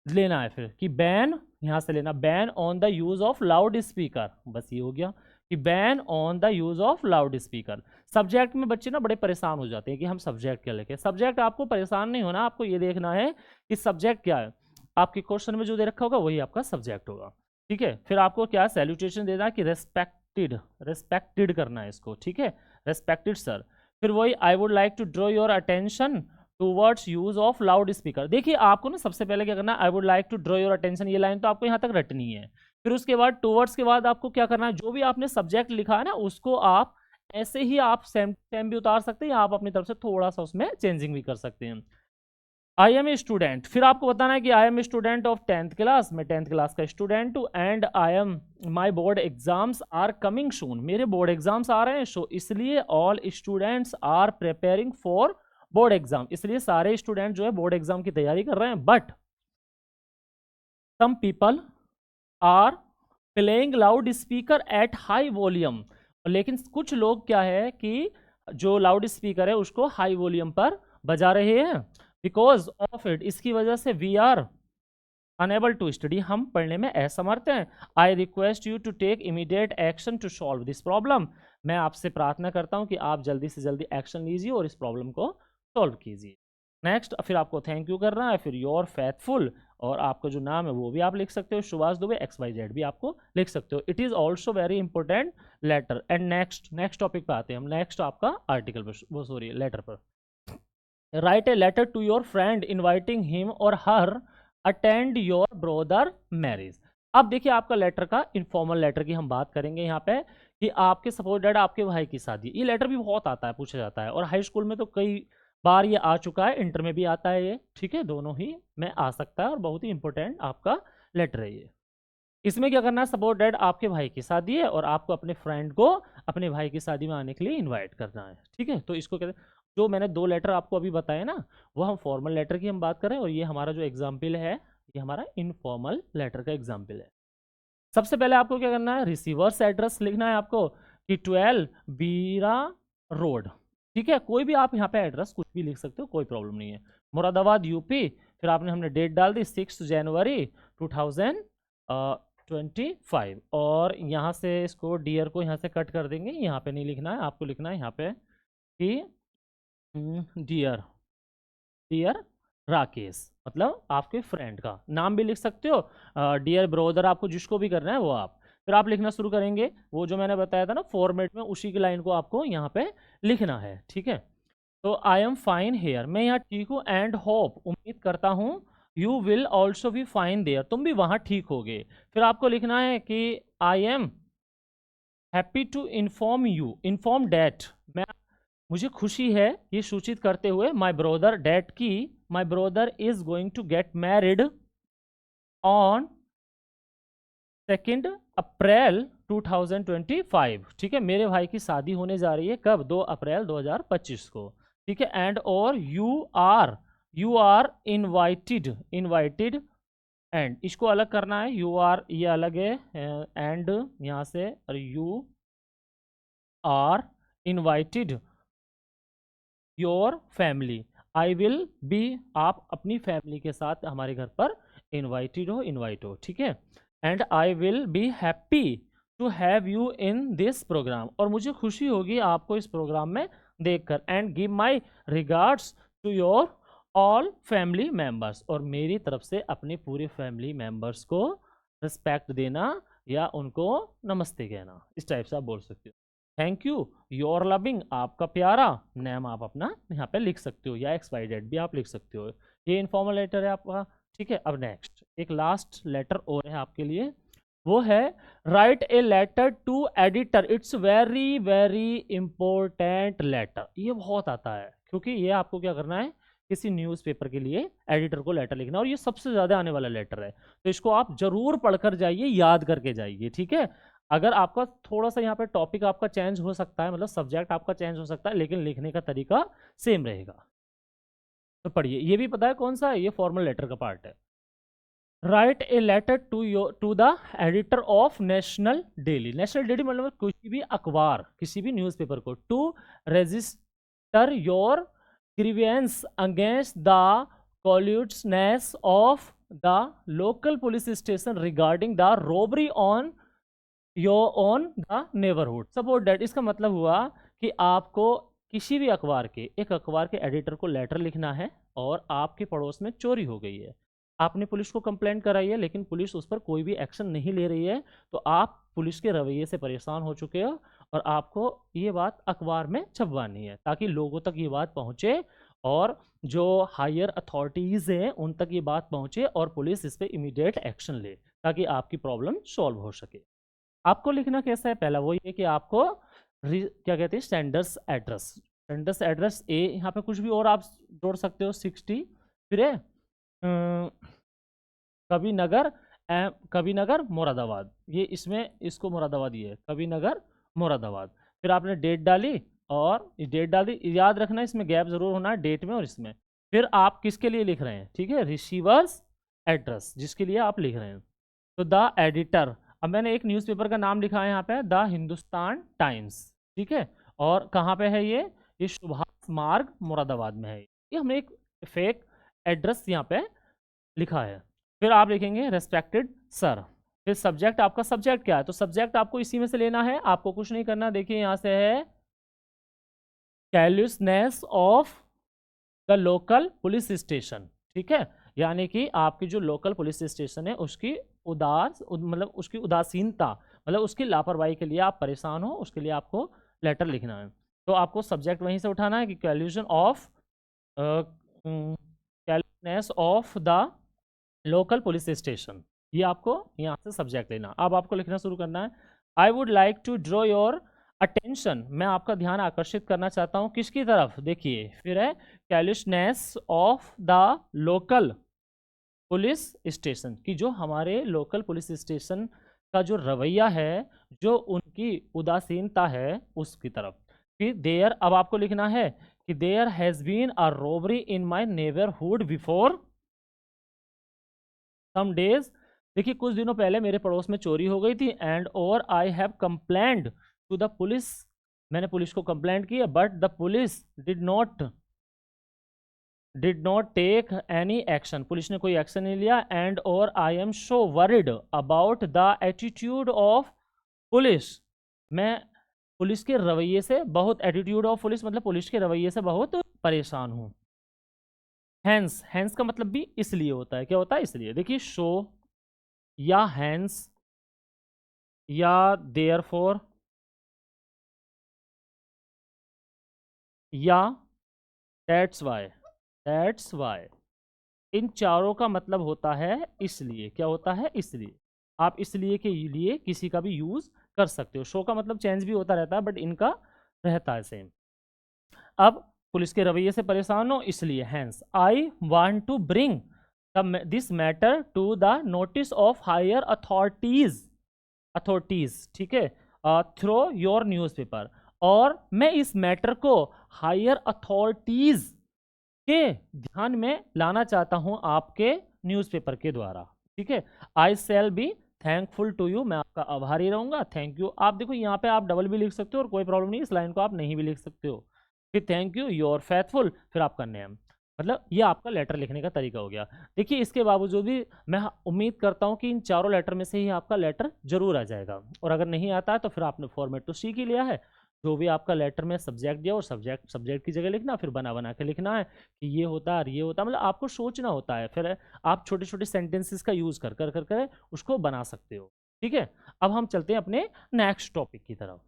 लेना है, फिर कि बैन यहां से लेना, ban on the use of loud speaker, बस ये हो गया कि ban on the use of loud speaker. Subject में बच्चे ना बड़े परेशान हो जाते हैं कि हम सब्जेक्ट क्या लिखें। सब्जेक्ट आपको परेशान नहीं होना, आपको ये देखना है कि सब्जेक्ट क्या है, आपके क्वेश्चन में जो दे रखा होगा वही आपका सब्जेक्ट होगा। ठीक है, फिर आपको क्या सैल्यूटेशन देना है कि रेस्पेक्टेड, रेस्पेक्टेड करना है इसको। ठीक है, रेस्पेक्टेड सर। फिर वही I would like to draw your attention towards use of loudspeaker. देखिए आपको ना सबसे पहले क्या करना है, I would like to draw your attention, ये लाइन तो आपको यहाँ तक रटनी है। फिर उसके बाद टूवर्ड्स के बाद आपको क्या करना है, जो भी आपने सब्जेक्ट लिखा है ना उसको आप ऐसे ही आप सेम भी उतार सकते हैं, या आप अपनी तरफ से थोड़ा सा उसमें चेंजिंग भी कर सकते हैं। आई एम ए स्टूडेंट, फिर आपको बताना है कि I am a student of 10th class, मैं 10th क्लास का स्टूडेंट हूँ, and I am my board exams are coming soon, मेरे बोर्ड एग्जाम्स आ रहे हैं, सो इसलिए all students are preparing for board exam, इसलिए सारे स्टूडेंट जो है बोर्ड एग्जाम की तैयारी कर रहे हैं। But some people are playing loudspeaker at high volume, लेकिन कुछ लोग क्या है कि जो लाउड स्पीकर है उसको हाई वॉल्यूम पर बजा रहे हैं, बिकॉज ऑफ इट, इसकी वजह से we are unable to study, हम पढ़ने में असमर्थ हैं। I request you to take immediate action to solve this problem, मैं आपसे प्रार्थना करता हूं कि आप जल्दी से जल्दी एक्शन लीजिए और इस प्रॉब्लम को सॉल्व कीजिए। नेक्स्ट फिर आपको थैंक यू करना है, फिर योर फैथफुल, और आपका जो नाम है वो भी आप लिख सकते हो, सुभाष दुबे XYZ भी आपको लिख सकते हो। It is also very important letter. And next topic पे आते हैं हम, नेक्स्ट आपका आर्टिकल पर, वो सॉरी लेटर पर। Write a letter to your friend inviting him और her attend your brother marriage. अब देखिए आपका लेटर का इनफॉर्मल लेटर की हम बात करेंगे यहाँ पे, कि आपके सपोज डेट आपके भाई की शादी, ये लेटर भी बहुत आता है, पूछा जाता है, और हाई स्कूल में तो कई बार ये आ चुका है, इंटर में भी आता है ये। ठीक है, दोनों ही में आ सकता है और बहुत ही इंपॉर्टेंट आपका लेटर है ये। इसमें क्या करना है, सपोज डेट आपके भाई की शादी है और आपको अपने फ्रेंड को अपने भाई की शादी में आने के लिए इन्वाइट करना है। ठीक है, तो इसको कहते हैं जो मैंने 2 लेटर आपको अभी बताए ना, वो हम फॉर्मल लेटर की हम बात कर रहे हैं, और ये हमारा जो एग्जाम्पल है ये हमारा इनफॉर्मल लेटर का एग्जाम्पल है। सबसे पहले आपको क्या करना है, रिसीवर्स एड्रेस लिखना है आपको कि 12 बीरा रोड, ठीक है। कोई भी आप यहाँ पे एड्रेस कुछ भी लिख सकते हो, कोई प्रॉब्लम नहीं है। मुरादाबाद यूपी, फिर हमने डेट डाल दी 6 जनवरी 2025, और यहाँ से इसको डियर को यहाँ से कट कर देंगे, यहाँ पे नहीं लिखना है, आपको लिखना है यहाँ पे कि डियर डियर राकेश, मतलब आपके फ्रेंड का नाम भी लिख सकते हो, डियर ब्रदर, आपको जिसको भी करना है वो आप। फिर आप लिखना शुरू करेंगे, वो जो मैंने बताया था ना फॉर्मेट में, उसी की लाइन को आपको यहाँ पे लिखना है, ठीक है। तो आई एम फाइन हेयर, मैं यहाँ ठीक हूँ, एंड होप, उम्मीद करता हूँ, you will also be fine there, तुम भी वहाँ ठीक होगे। फिर आपको लिखना है कि I am happy to inform you, inform that, मैं, मुझे खुशी है ये सूचित करते हुए, माई ब्रदर डैट की, my brother is going to get married on 2 April 2025, ठीक है। मेरे भाई की शादी होने जा रही है कब, 2 अप्रैल 2025 को, ठीक है। एंड और you are invited, invited, and इसको अलग करना है, यू आर ये अलग है, एंड यहाँ से, और you are invited your family, I will be, आप अपनी फैमिली के साथ हमारे घर पर इनवाइटेड हो, इनवाइट हो, ठीक है। And I will be happy to have you in this programme, और मुझे खुशी होगी आपको इस प्रोग्राम में देखकर। And give my regards to your all family members, और मेरी तरफ से अपने पूरे फैमिली मेम्बर्स को रिस्पेक्ट देना या उनको नमस्ते कहना, इस टाइप से आप बोल सकते हो। थैंक यू योर लविंग, आपका प्यारा, नेम आप अपना यहाँ पे लिख सकते हो, या XYZ भी आप लिख सकते हो। ये इनफॉर्मल लेटर है आपका, ठीक है। अब नेक्स्ट एक लास्ट लेटर और है आपके लिए, वो है write a letter to editor, it's very very important letter. ये बहुत आता है, क्योंकि ये आपको क्या करना है, किसी न्यूज़पेपर के लिए एडिटर को लेटर लिखना, और ये सबसे ज़्यादा आने वाला लेटर है, तो इसको आप जरूर पढ़कर जाइए, याद करके जाइए, ठीक है। अगर आपका थोड़ा सा यहाँ पे टॉपिक आपका चेंज हो सकता है, मतलब सब्जेक्ट आपका चेंज हो सकता है, लेकिन लिखने का तरीका सेम रहेगा। तो पढ़िए, ये भी पता है कौन सा है, ये फॉर्मल लेटर का पार्ट है। Write a letter to the editor of national daily, national daily मतलब किसी भी अखबार, किसी भी न्यूज़पेपर को, to register your grievance against the callousness of the local police station regarding the robbery on your on the neighbourhood support date. इसका मतलब हुआ कि आपको किसी भी अखबार के, एक अखबार के एडिटर को लेटर लिखना है, और आपके पड़ोस में चोरी हो गई है, आपने पुलिस को कंप्लेंट कराई है, लेकिन पुलिस उस पर कोई भी एक्शन नहीं ले रही है, तो आप पुलिस के रवैये से परेशान हो चुके हो, और आपको ये बात अखबार में छपवानी है, ताकि लोगों तक ये बात पहुँचे, और जो हायर अथॉरिटीज़ हैं उन तक ये बात पहुँचे, और पुलिस इस पर इमीडिएट एक्शन ले, ताकि आपकी प्रॉब्लम सॉल्व हो सके। आपको लिखना कैसा है, पहला वो ये कि आपको क्या कहते हैं, सेंडर्स एड्रेस, सेंडर्स एड्रेस ए, यहाँ पे कुछ भी और आप जोड़ सकते हो, 60, फिर है कवि नगर, कवि नगर मुरादाबाद, ये इसमें इसको मुरादाबाद, ये है कवि नगर मुरादाबाद। फिर आपने डेट डाली, और डेट डाल दी, याद रखना इसमें गैप जरूर होना है डेट में और इसमें। फिर आप किसके लिए लिख रहे हैं, ठीक है, रिसीवर्स एड्रेस, जिसके लिए आप लिख रहे हैं। तो द एडिटर, अब मैंने एक न्यूज़पेपर का नाम लिखा है यहाँ पे, द हिंदुस्तान टाइम्स, ठीक है। और कहाँ पे है ये सुभाष मार्ग मुरादाबाद में है, ये हमने एक फेक एड्रेस यहाँ पे लिखा है। फिर आप लिखेंगे रेस्पेक्टेड सर। फिर सब्जेक्ट, आपका सब्जेक्ट क्या है, तो सब्जेक्ट आपको इसी में से लेना है, आपको कुछ नहीं करना। देखिए यहाँ से है callousness of the local police station, ठीक है, यानी कि आपकी जो लोकल पुलिस स्टेशन है उसकी मतलब उसकी उदासीनता, मतलब उसकी लापरवाही के लिए आप परेशान हो, उसके लिए आपको लेटर लिखना है। तो आपको सब्जेक्ट वहीं से उठाना है कि callousness of callousness of the local police station, ये आपको यहाँ से सब्जेक्ट लेना। अब आपको लिखना शुरू करना है, I would like to draw your attention, मैं आपका ध्यान आकर्षित करना चाहता हूँ, किसकी तरफ, देखिए फिर है callousness of the local police station, की जो हमारे लोकल पुलिस स्टेशन का जो रवैया है, जो उनकी उदासीनता है उसकी तरफ। फिर देयर, अब आपको लिखना है कि there has been a robbery in my neighbourhood before some days. देखिए कुछ दिनों पहले मेरे पड़ोस में चोरी हो गई थी, एंड और I have complained to the police, मैंने पुलिस को कंप्लेंट की, but the police did not take any action, police ने कोई एक्शन नहीं लिया, एंड और I am so worried about the attitude of police, मैं पुलिस के रवैये से बहुत, एटीट्यूड ऑफ पुलिस मतलब पुलिस के रवैये से बहुत परेशान हूँ। हैंस, हैंस का मतलब भी इसलिए होता है, क्या होता है इसलिए, देखिए शो या हैंस या देयरफॉर या दैट्स वाई, इन चारों का मतलब होता है इसलिए, क्या होता है इसलिए, आप इसलिए के लिए किसी का भी यूज कर सकते हो। शो का मतलब चेंज भी होता रहता है, बट इनका रहता है सेम। अब पुलिस के रवैये से परेशान हो इसलिए, hence I want to bring this matter to the notice of higher authorities, ठीक है, थ्रू योर न्यूज़पेपर, और मैं इस मैटर को हायर अथॉरिटीज के ध्यान में लाना चाहता हूं आपके न्यूज़पेपर के द्वारा, ठीक है। I shall be thankful to you, मैं आपका आभारी रहूंगा, थैंक यू। आप देखो यहाँ पे आप डबल भी लिख सकते हो और कोई प्रॉब्लम नहीं, इस लाइन को आप नहीं भी लिख सकते हो। फिर थैंक यू, योर फेथफुल, फिर आपका नेम, मतलब ये आपका लेटर लिखने का तरीका हो गया। देखिए इसके बावजूद भी मैं उम्मीद करता हूँ कि इन चारों लेटर में से ही आपका लेटर जरूर आ जाएगा, और अगर नहीं आता है तो फिर आपने फॉर्मेट तो सीख ही लिया है। जो भी आपका लेटर में सब्जेक्ट दिया, और सब्जेक्ट की जगह लिखना, फिर बना बना के लिखना है कि ये होता है और ये होता है, मतलब आपको सोचना होता है, फिर आप छोटे छोटे सेंटेंसेस का यूज कर कर कर कर उसको बना सकते हो, ठीक है। अब हम चलते हैं अपने नेक्स्ट टॉपिक की तरफ।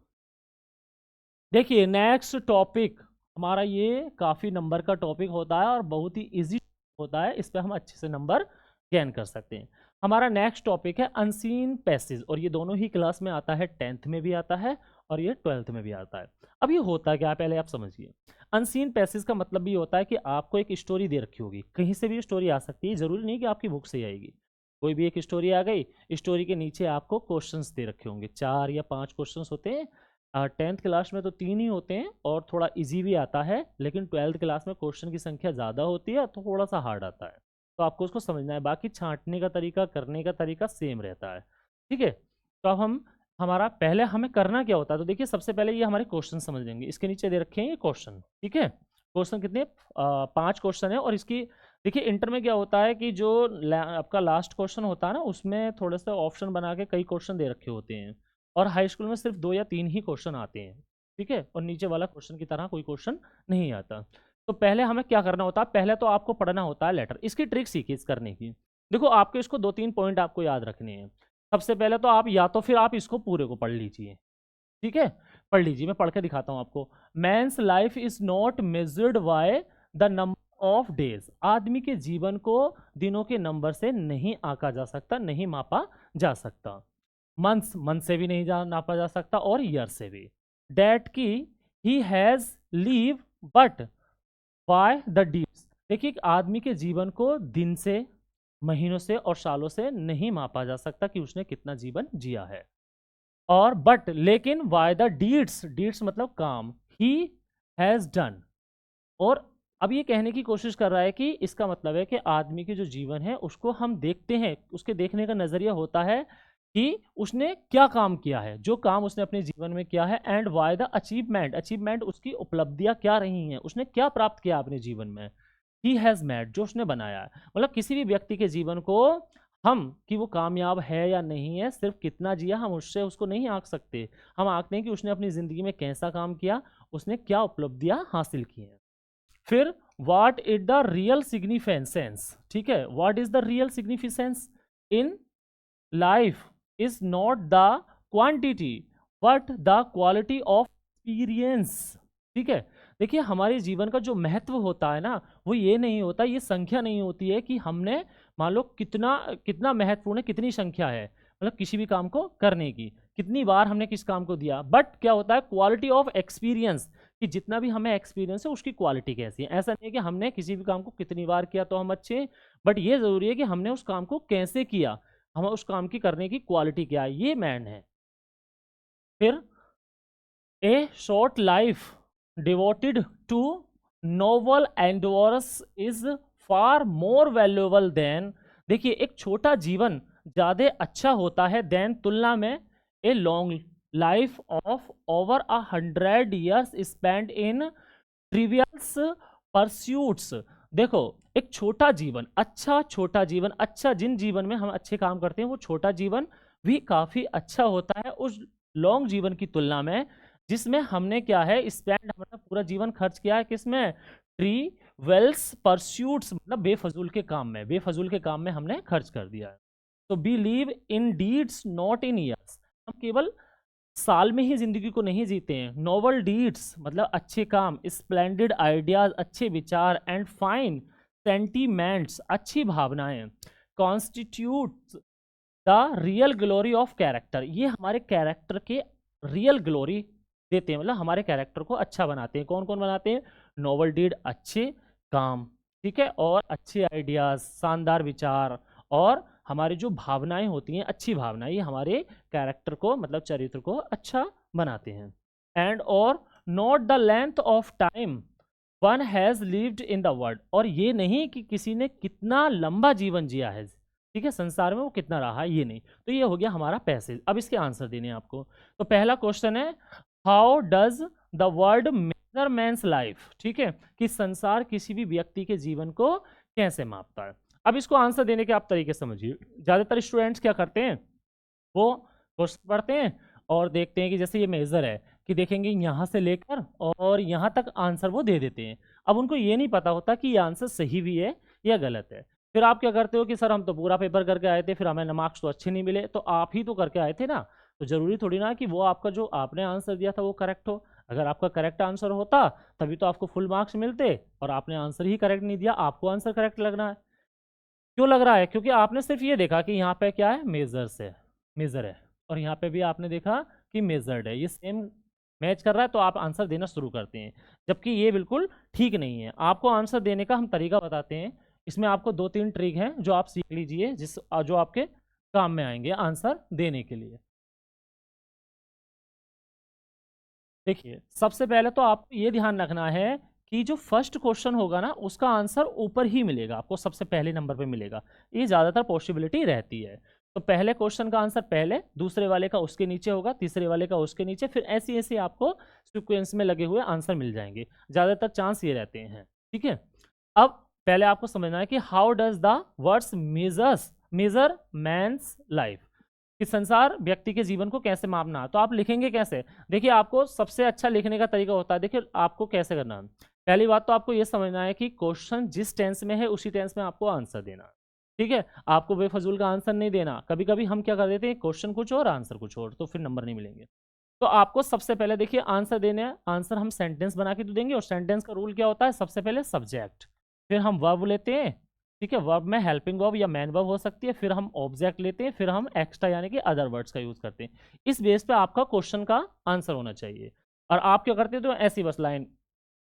देखिए नेक्स्ट टॉपिक हमारा ये काफ़ी नंबर का टॉपिक होता है और बहुत ही इजी होता है, इस पर हम अच्छे से नंबर गेन कर सकते हैं। हमारा नेक्स्ट टॉपिक है अनसीन पैसेज, और ये दोनों ही क्लास में आता है, 10th में भी आता है और ये 12th में भी आता है। अब ये होता क्या है पहले आप समझिए। अनसीन पैसेज का मतलब भी होता है कि आपको एक स्टोरी दे रखी होगी, कहीं से भी स्टोरी आ सकती है, जरूरी नहीं कि आपकी बुक से ही आएगी, कोई भी एक स्टोरी आ गई, स्टोरी के नीचे आपको क्वेश्चंस दे रखे होंगे, 4 या 5 क्वेश्चंस होते हैं। 10th क्लास में तो 3 ही होते हैं और थोड़ा इजी भी आता है, लेकिन 12th क्लास में क्वेश्चन की संख्या ज़्यादा होती है तो थोड़ा सा हार्ड आता है, तो आपको उसको समझना है। बाकी छांटने का तरीका, करने का तरीका सेम रहता है, ठीक है। तो अब हम हमारा पहले हमें करना क्या होता है, तो देखिए सबसे पहले ये हमारे क्वेश्चन समझ लेंगे, इसके नीचे दे रखे हैं ये क्वेश्चन, ठीक है। क्वेश्चन कितने 5 क्वेश्चन है, और इसकी देखिए इंटर में क्या होता है कि जो आपका लास्ट क्वेश्चन होता है ना, उसमें थोड़े से ऑप्शन बना के कई क्वेश्चन दे रखे होते हैं, और हाई स्कूल में सिर्फ 2 या 3 ही क्वेश्चन आते हैं, ठीक है, और नीचे वाला क्वेश्चन की तरह कोई क्वेश्चन नहीं आता। तो पहले हमें क्या करना होता है, पहले तो आपको पढ़ना होता है लेटर, इसकी ट्रिक सीखिए इस करने की। देखो आपके इसको 2-3 पॉइंट आपको याद रखने हैं। सबसे पहले तो आप या तो फिर आप इसको पूरे को पढ़ लीजिए, ठीक है, पढ़ लीजिए, मैं पढ़ के दिखाता हूँ आपको। Men's life is not measured by the number of days, आदमी के जीवन को दिनों के नंबर से नहीं आंका जा सकता, नहीं मापा जा सकता। मंथ्स, मंथ से भी नहीं नापा जा सकता, और ईयर से भी। डेट की he has leave but by the deeds, देखिए आदमी के जीवन को दिन से, महीनों से और सालों से नहीं मापा जा सकता कि उसने कितना जीवन जिया है, और बट लेकिन बाय द डीड्स, डीड्स मतलब काम, ही हैज डन। और अब ये कहने की कोशिश कर रहा है कि इसका मतलब है कि आदमी के जो जीवन है उसको हम देखते हैं, उसके देखने का नजरिया होता है कि उसने क्या काम किया है, जो काम उसने अपने जीवन में किया है, and why the achievement, achievement उसकी उपलब्धियां क्या रही हैं, उसने क्या प्राप्त किया अपने जीवन में। ही हैज मेड, जो उसने बनाया है, मतलब किसी भी व्यक्ति के जीवन को हम कि वो कामयाब है या नहीं है, सिर्फ कितना जिया हम उससे उसको नहीं आंक सकते, हम आंकते हैं कि उसने अपनी जिंदगी में कैसा काम किया, उसने क्या उपलब्धियां हासिल की हैं। फिर what is the real significance, ठीक है, what is the real significance in life is not the quantity but the quality of experience, ठीक है। देखिए हमारे जीवन का जो महत्व होता है ना, वो ये नहीं होता, ये संख्या नहीं होती है कि हमने मान लो कितना कितना महत्वपूर्ण है, कितनी संख्या है, मतलब किसी भी काम को करने की, कितनी बार हमने किस काम को दिया, बट क्या होता है क्वालिटी ऑफ एक्सपीरियंस, कि जितना भी हमें एक्सपीरियंस है उसकी क्वालिटी कैसी है। ऐसा नहीं है कि हमने किसी भी काम को कितनी बार किया तो हम अच्छे हैं, बट ये जरूरी है कि हमने उस काम को कैसे किया, हम उस काम की करने की क्वालिटी क्या है, ये मैन है। फिर a short life devoted to noble endeavours is far more valuable than, देखिए एक छोटा जीवन ज्यादा अच्छा होता है देन तुलना में a long life of over 100 years spend in trivial pursuits. देखो एक छोटा जीवन, अच्छा छोटा जीवन, अच्छा जिन जीवन में हम अच्छे काम करते हैं वो छोटा जीवन भी काफी अच्छा होता है उस लॉन्ग जीवन की तुलना में जिसमें हमने क्या है स्पेंड हमारा पूरा जीवन खर्च किया है किसमें, ट्री वेल्स परस्यूट्स, मतलब बेफजूल के काम में, बेफजूल के काम में हमने खर्च कर दिया है। तो B leave in deeds not in years, हम केवल साल में ही जिंदगी को नहीं जीते हैं। नोवल डीड्स मतलब अच्छे काम, स्प्लेंडेड आइडियाज अच्छे विचार, एंड फाइन सेंटीमेंट्स अच्छी भावनाएं, constitute the real glory of character, ये हमारे कैरेक्टर के रियल ग्लोरी देते हैं, मतलब हमारे कैरेक्टर को अच्छा बनाते हैं। कौन कौन बनाते हैं, नोवल डीड अच्छे काम, ठीक है, और अच्छे आइडियाज, शानदार विचार, और हमारी जो भावनाएं होती हैं अच्छी भावनाएं, ये हमारे कैरेक्टर को मतलब चरित्र को अच्छा बनाते हैं। एंड और not the length of time one has lived in the world, और ये नहीं कि किसी ने कितना लंबा जीवन जिया है, ठीक है, संसार में वो कितना रहा ये नहीं। तो ये हो गया हमारा पैसेज। अब इसके आंसर देने हैं आपको। तो पहला क्वेश्चन है how does the world measure man's life, ठीक है, कि संसार किसी भी व्यक्ति के जीवन को कैसे मापता है। अब इसको आंसर देने के आप तरीके समझिए। ज़्यादातर स्टूडेंट्स क्या करते हैं, वो क्वेश्चन पढ़ते हैं और देखते हैं कि जैसे ये मेजर है कि देखेंगे यहाँ से लेकर और यहाँ तक आंसर वो दे देते हैं। अब उनको ये नहीं पता होता कि ये आंसर सही भी है या गलत है। फिर आप क्या करते हो कि सर हम तो पूरा पेपर करके आए थे, फिर हमें मार्क्स तो अच्छे नहीं मिले। तो आप ही तो करके आए थे ना, तो जरूरी थोड़ी ना कि वो आपका जो आपने आंसर दिया था वो करेक्ट हो। अगर आपका करेक्ट आंसर होता तभी तो आपको फुल मार्क्स मिलते, और आपने आंसर ही करेक्ट नहीं दिया, आपको आंसर करेक्ट लगना है। क्यों लग रहा है, क्योंकि आपने सिर्फ ये देखा कि यहाँ पे क्या है, मेजर्स है, मेजर है, और यहाँ पे भी आपने देखा कि मेजर्ड है, ये सेम मैच कर रहा है, तो आप आंसर देना शुरू करते हैं। जबकि ये बिल्कुल ठीक नहीं है। आपको आंसर देने का हम तरीका बताते हैं, इसमें आपको 2-3 ट्रिक हैं जो आप सीख लीजिए, जो आपके काम में आएंगे आंसर देने के लिए। देखिए सबसे पहले तो आपको ये ध्यान रखना है कि जो फर्स्ट क्वेश्चन होगा ना उसका आंसर ऊपर ही मिलेगा, आपको सबसे पहले नंबर पे मिलेगा, ये ज़्यादातर पॉसिबिलिटी रहती है। तो पहले क्वेश्चन का आंसर पहले, दूसरे वाले का उसके नीचे होगा, तीसरे वाले का उसके नीचे, फिर ऐसे ऐसे आपको सिक्वेंस में लगे हुए आंसर मिल जाएंगे। ज़्यादातर चांस ये रहते हैं, ठीक है। अब पहले आपको समझना है कि how does the words measure man's life, कि संसार व्यक्ति के जीवन को कैसे मापना है। तो आप लिखेंगे कैसे, देखिए आपको सबसे अच्छा लिखने का तरीका होता है, देखिए आपको कैसे करना है। पहली बात तो आपको ये समझना है कि क्वेश्चन जिस टेंस में है उसी टेंस में आपको आंसर देना है, ठीक है। आपको बेफजूल का आंसर नहीं देना। कभी कभी हम क्या कर देते हैं, क्वेश्चन कुछ और आंसर कुछ और, तो फिर नंबर नहीं मिलेंगे। तो आपको सबसे पहले देखिए आंसर देने हैं, आंसर हम सेंटेंस बना के तो देंगे, और सेंटेंस का रूल क्या होता है, सबसे पहले सब्जेक्ट, फिर हम वर्ब लेते हैं, ठीक है, वर्ब में हेल्पिंग वर्ब या मैन वर्ब हो सकती है, फिर हम ऑब्जेक्ट लेते हैं, फिर हम एक्स्ट्रा यानी कि अदर वर्ड्स का यूज करते हैं। इस बेस पे आपका क्वेश्चन का आंसर होना चाहिए। और आप क्या करते हो, तो ऐसी बस लाइन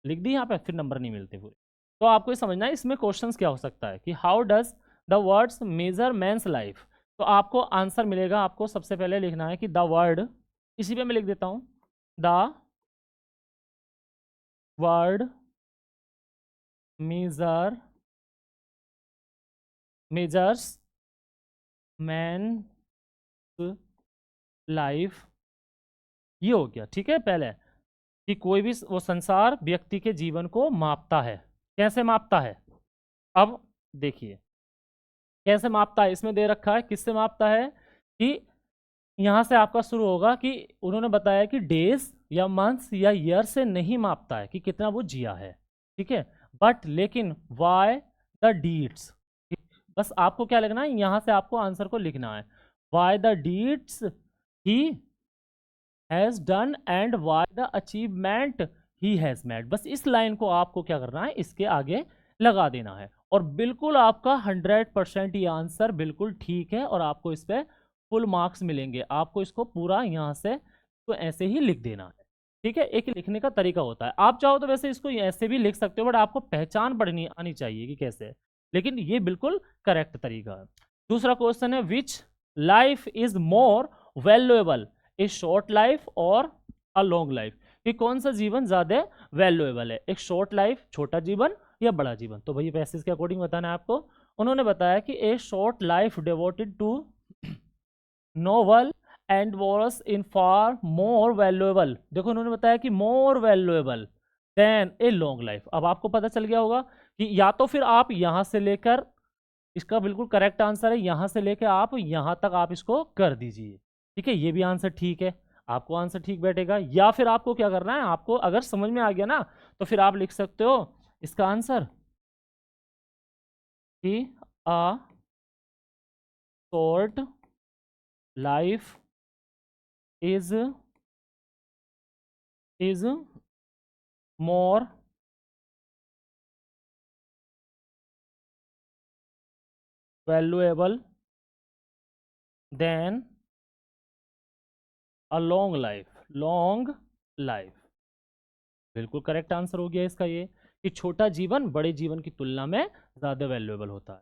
लिख दी यहाँ पे, फिर नंबर नहीं मिलते पूरे। तो आपको ये समझना है इसमें क्वेश्चन क्या हो सकता है कि how does the words measure man's life. तो आपको आंसर मिलेगा, आपको सबसे पहले लिखना है कि द वर्ड, इसी पे मैं लिख देता हूँ, the word measures man life, ये हो गया, ठीक है। पहले कि कोई भी वो संसार व्यक्ति के जीवन को मापता है, कैसे मापता है। अब देखिए कैसे मापता है, इसमें दे रखा है किससे मापता है, कि यहाँ से आपका शुरू होगा कि उन्होंने बताया कि डेज या मंथ्स या ईयर से नहीं मापता है कि कितना वो जिया है, ठीक है, बट लेकिन वाई द डीड्स, बस आपको क्या लिखना है, यहाँ से आपको आंसर को लिखना है, why the deeds he has done and why the achievement he has made. बस इस लाइन को आपको क्या करना है, इसके आगे लगा देना है, और बिल्कुल आपका 100% ये आंसर बिल्कुल ठीक है, और आपको इस पर फुल मार्क्स मिलेंगे। आपको इसको पूरा यहाँ से तो ऐसे ही लिख देना है, ठीक है। एक लिखने का तरीका होता है, आप चाहो तो वैसे इसको ऐसे भी लिख सकते हो, बट आपको पहचान पड़नी आनी चाहिए कि कैसे, लेकिन ये बिल्कुल करेक्ट तरीका है। दूसरा क्वेश्चन है विच life is more valuable, A short life और अ लॉन्ग लाइफ, कि कौन सा जीवन ज्यादा वैल्यूएबल है, एक शॉर्ट लाइफ छोटा जीवन या बड़ा जीवन। तो भैया पैसेज के अकॉर्डिंग बताना है आपको। उन्होंने बताया कि a short life devoted to noble endeavours in far more valuable, देखो उन्होंने बताया कि more valuable than a long life. अब आपको पता चल गया होगा कि या तो फिर आप यहां से लेकर, इसका बिल्कुल करेक्ट आंसर है, यहां से लेकर आप यहां तक आप इसको कर दीजिए, ठीक है, ये भी आंसर ठीक है, आपको आंसर ठीक बैठेगा। या फिर आपको क्या करना है, आपको अगर समझ में आ गया ना तो फिर आप लिख सकते हो इसका आंसर कि a short life is more valuable then a long life. बिल्कुल करेक्ट आंसर हो गया इसका ये, कि छोटा जीवन बड़े जीवन की तुलना में ज़्यादा वैल्यूएबल होता है।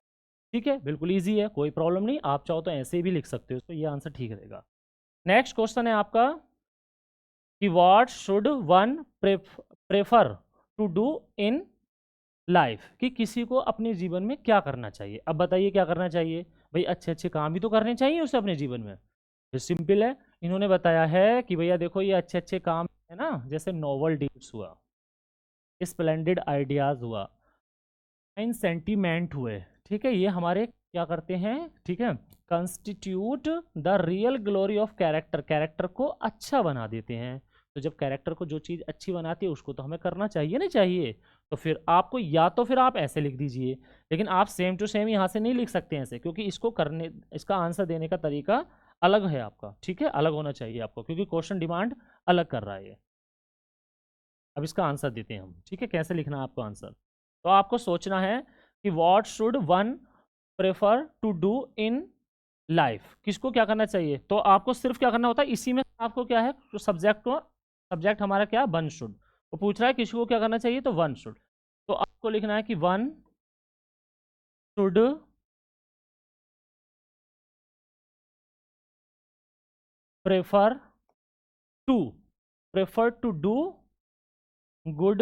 ठीक है, बिल्कुल इजी है, कोई प्रॉब्लम नहीं, आप चाहो तो ऐसे भी लिख सकते हो, तो ये आंसर ठीक रहेगा। नेक्स्ट क्वेश्चन है आपका कि what should one prefer to do in life, कि किसी को अपने जीवन में क्या करना चाहिए। अब बताइए क्या करना चाहिए भाई, अच्छे अच्छे काम भी तो करने चाहिए उसे अपने जीवन में। तो सिंपल है, इन्होंने बताया है कि भैया देखो ये अच्छे अच्छे काम है ना, जैसे नोवल डीड्स हुआ, स्प्लेंडेड आइडियाज हुआ, फाइन सेंटीमेंट हुए, ठीक है, ये हमारे क्या करते हैं, ठीक है, constitute the real glory of character, character को अच्छा बना देते हैं। तो जब कैरेक्टर को जो चीज़ अच्छी बनाती है उसको तो हमें करना चाहिए ना चाहिए। तो फिर आपको या तो फिर आप ऐसे लिख दीजिए, लेकिन आप सेम टू सेम यहाँ से नहीं लिख सकते ऐसे, क्योंकि इसको करने, इसका आंसर देने का तरीका अलग है आपका, ठीक है, अलग होना चाहिए आपको, क्योंकि क्वेश्चन डिमांड अलग कर रहा है ये। अब इसका आंसर देते हैं हम, ठीक है, कैसे लिखना है आपको आंसर। तो आपको सोचना है कि what should one prefer to do in life, किसको क्या करना चाहिए। तो आपको सिर्फ क्या करना होता है, इसी में आपको क्या है, तो सब्जेक्ट को, सब्जेक्ट हमारा क्या है, वन शुड, वो पूछ रहा है किसी को क्या करना चाहिए, तो वन शुड। तो आपको लिखना है कि one should prefer to, prefer to do good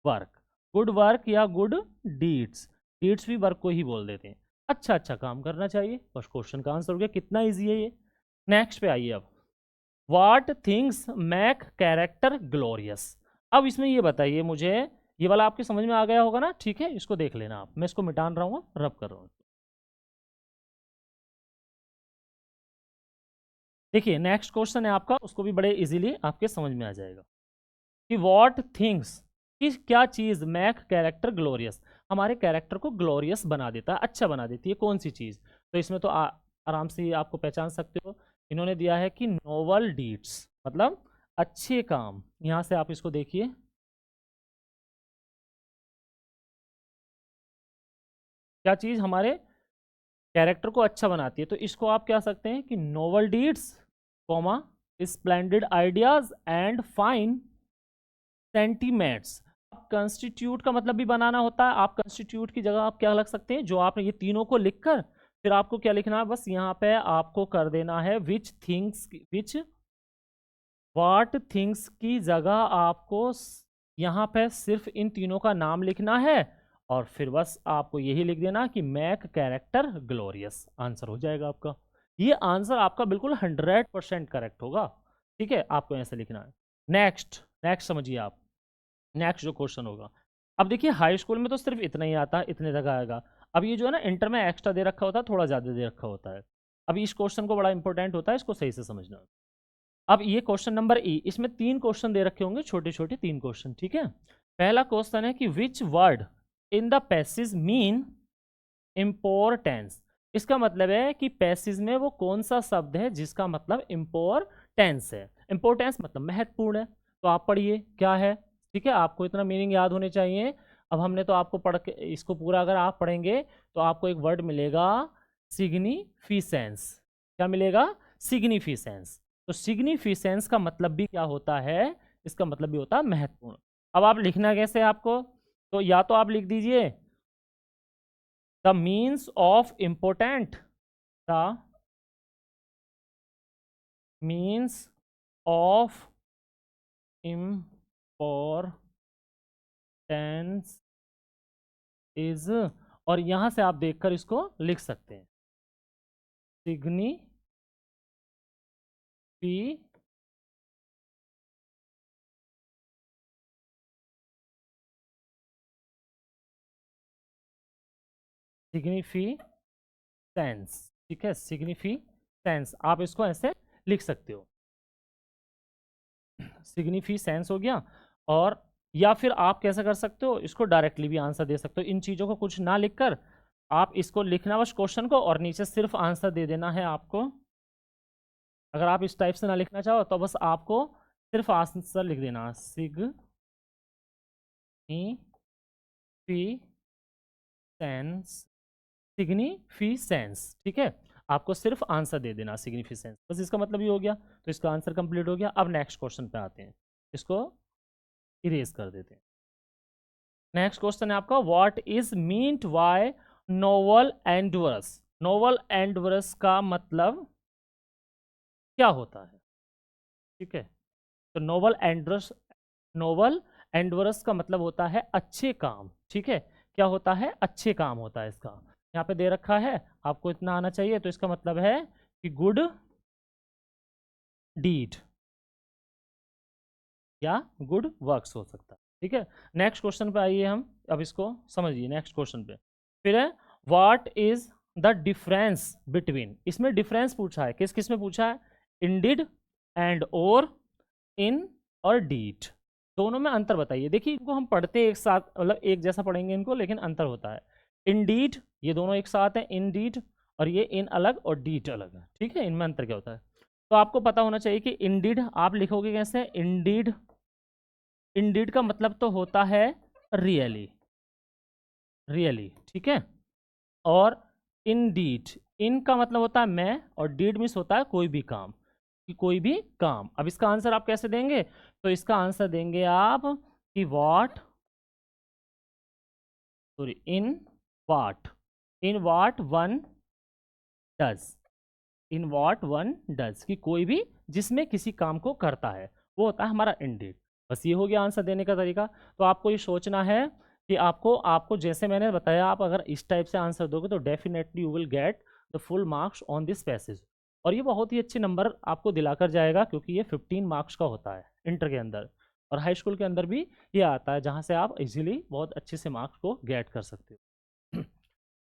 work, good work या गुड डीड्स, डीड्स भी वर्क को ही बोल देते हैं, अच्छा अच्छा काम करना चाहिए। बस क्वेश्चन का आंसर हो गया, कितना इजी है ये। नेक्स्ट पे आइए अब, what things make character glorious. अब इसमें ये बताइए मुझे, ये वाला आपके समझ में आ गया होगा ना, ठीक है, इसको देख लेना आप, मैं इसको मिटान रहा हूँ, रब कर रहा हूँ। देखिए नेक्स्ट क्वेश्चन है आपका, उसको भी बड़े इजीली आपके समझ में आ जाएगा कि व्हाट थिंग्स, कि क्या चीज मैक कैरेक्टर ग्लोरियस, हमारे कैरेक्टर को ग्लोरियस बना देता है, अच्छा बना देती है, कौन सी चीज। तो इसमें तो आराम से आपको पहचान सकते हो, इन्होंने दिया है कि नोवल डीड्स, मतलब अच्छे काम। यहां से आप इसको देखिए, क्या चीज हमारे कैरेक्टर को अच्छा बनाती है, तो इसको आप क्या सकते हैं कि novel deeds comma splendid ideas and fine sentiments. अब कंस्टिट्यूट का मतलब भी बनाना होता है, आप कंस्टिट्यूट की जगह आप क्या लग सकते हैं, जो आपने ये तीनों को लिखकर फिर आपको क्या लिखना है, बस यहाँ पे आपको कर देना है which things, which what things की जगह आपको यहाँ पे सिर्फ इन तीनों का नाम लिखना है, और फिर बस आपको यही लिख देना कि मैक कैरेक्टर ग्लोरियस, आंसर हो जाएगा आपका। ये आंसर आपका बिल्कुल 100% करेक्ट होगा, ठीक है, आपको ऐसे लिखना है। नेक्स्ट, नेक्स्ट समझिए आप, नेक्स्ट जो क्वेश्चन होगा। अब देखिए हाई स्कूल में तो सिर्फ इतना ही आता है, इतने तक आएगा। अब ये जो है ना इंटर में एक्स्ट्रा दे रखा होता है, थोड़ा ज़्यादा दे रखा होता है। अब इस क्वेश्चन को बड़ा इंपॉर्टेंट होता है, इसको सही से समझना। अब ये क्वेश्चन नंबर ई, इसमें 3 क्वेश्चन दे रखे होंगे, छोटे छोटे 3 क्वेश्चन, ठीक है। पहला क्वेश्चन है कि which word in the passage mean importance, इसका मतलब है कि पैसेज में वो कौन सा शब्द है जिसका मतलब इम्पोर्टेंस है। इम्पोर्टेंस मतलब महत्वपूर्ण है, तो आप पढ़िए क्या है, ठीक है, आपको इतना मीनिंग याद होने चाहिए। अब हमने तो आपको पढ़ के इसको पूरा अगर आप पढ़ेंगे तो आपको एक वर्ड मिलेगा सिग्निफिसेंस, क्या मिलेगा, सिग्निफिसेंस। तो सिग्निफिसेंस का मतलब भी क्या होता है, इसका मतलब भी होता है महत्वपूर्ण। अब आप लिखना कैसे आपको, तो या तो आप लिख दीजिए the means of important, the means of importance is, और यहां से आप देखकर इसको लिख सकते हैं, सिग्निफिकेंस ठीक है, सिग्निफिकेंस आप इसको ऐसे लिख सकते हो, सिग्निफिकेंस हो गया। और या फिर आप कैसा कर सकते हो, इसको डायरेक्टली भी आंसर दे सकते हो, इन चीज़ों को कुछ ना लिखकर आप इसको लिखना बस क्वेश्चन को, और नीचे सिर्फ आंसर दे देना है आपको। अगर आप इस टाइप से ना लिखना चाहो तो बस आपको सिर्फ आंसर लिख देना, सिग्निफिकेंस, ठीक है, आपको सिर्फ आंसर दे देना सिग्निफिकेंस, बस इसका मतलब ये हो गया। तो इसका आंसर कंप्लीट हो गया। अब नेक्स्ट क्वेश्चन पे आते हैं, इसको इरेज कर देते हैं। नेक्स्ट क्वेश्चन है आपका, what is meant by novel endeavours. Novel endeavours का मतलब क्या होता है, ठीक है। तो नोवल एंडवर्स का मतलब होता है अच्छे काम, ठीक है। क्या होता है, अच्छे काम होता है इसका। यहाँ पे दे रखा है, आपको इतना आना चाहिए, तो इसका मतलब है कि गुड डीड या गुड वर्क्स हो सकता है, ठीक है। नेक्स्ट क्वेश्चन पे आइए हम, अब इसको समझिए। नेक्स्ट क्वेश्चन पे फिर है, what is the difference between, इसमें डिफरेंस पूछा है, किस किस में पूछा है, इंडिड एंड और इन और डीड, दोनों में अंतर बताइए। देखिए इनको हम पढ़ते एक साथ, मतलब एक जैसा पढ़ेंगे इनको, लेकिन अंतर होता है। इंडीड ये दोनों एक साथ हैं, इंडीड, और ये इन अलग और डीड अलग है, ठीक है। इनमें अंतर क्या होता है, तो आपको पता होना चाहिए कि इंडीड आप लिखोगे कैसे, इंडीड, इंडीड का मतलब तो होता है रियली, रियली, ठीक है। और इंडीड, इन का मतलब होता है मैं, और डीड मीन्स होता है कोई भी काम, कि कोई भी काम। अब इसका आंसर आप कैसे देंगे, तो इसका आंसर देंगे आप कि what, sorry, in what one does, in what one does, कि कोई भी जिसमें किसी काम को करता है, वो होता है हमारा इंडीड। बस ये हो गया आंसर देने का तरीका। तो आपको ये सोचना है कि आपको आपको जैसे मैंने बताया, आप अगर इस टाइप से आंसर दोगे तो definitely you will get the full marks on this passage, और ये बहुत ही अच्छे नंबर आपको दिलाकर जाएगा, क्योंकि ये 15 मार्क्स का होता है इंटर के अंदर, और हाई स्कूल के अंदर भी ये आता है, जहाँ से आप इजीली बहुत अच्छे से मार्क्स को गेट कर सकते हो।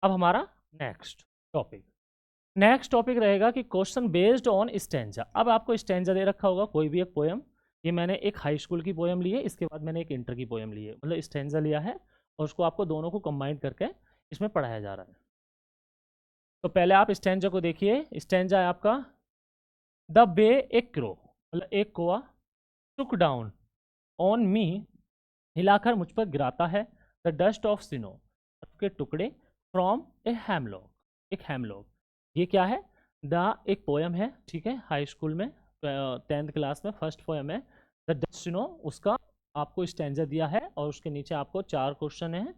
अब हमारा नेक्स्ट टॉपिक रहेगा कि क्वेश्चन बेस्ड ऑन स्टेंजा। अब आपको स्टेंजा दे रखा होगा, कोई भी एक पोएम, ये मैंने एक हाई स्कूल की पोएम ली है, इसके बाद मैंने एक इंटर की पोएम ली है, मतलब स्टेंजा लिया है, और उसको आपको दोनों को कंबाइन करके इसमें पढ़ाया जा रहा है। तो पहले आप स्टेंजा को देखिए। स्टेंजा है आपका, द बे ए क्रो, मतलब एक कोआ, टुक डाउन ऑन मी, हिलाकर मुझ पर गिराता है, द डस्ट ऑफ सिनो, के टुकड़े, फ्रॉम ए हैमलॉक, एक हैमलॉक। ये क्या है, द एक पोएम है, ठीक है, हाई स्कूल में 10th क्लास में फर्स्ट पोएम है, द डस्ट सिनो, उसका आपको स्टैंजा दिया है, और उसके नीचे आपको 4 क्वेश्चन हैं,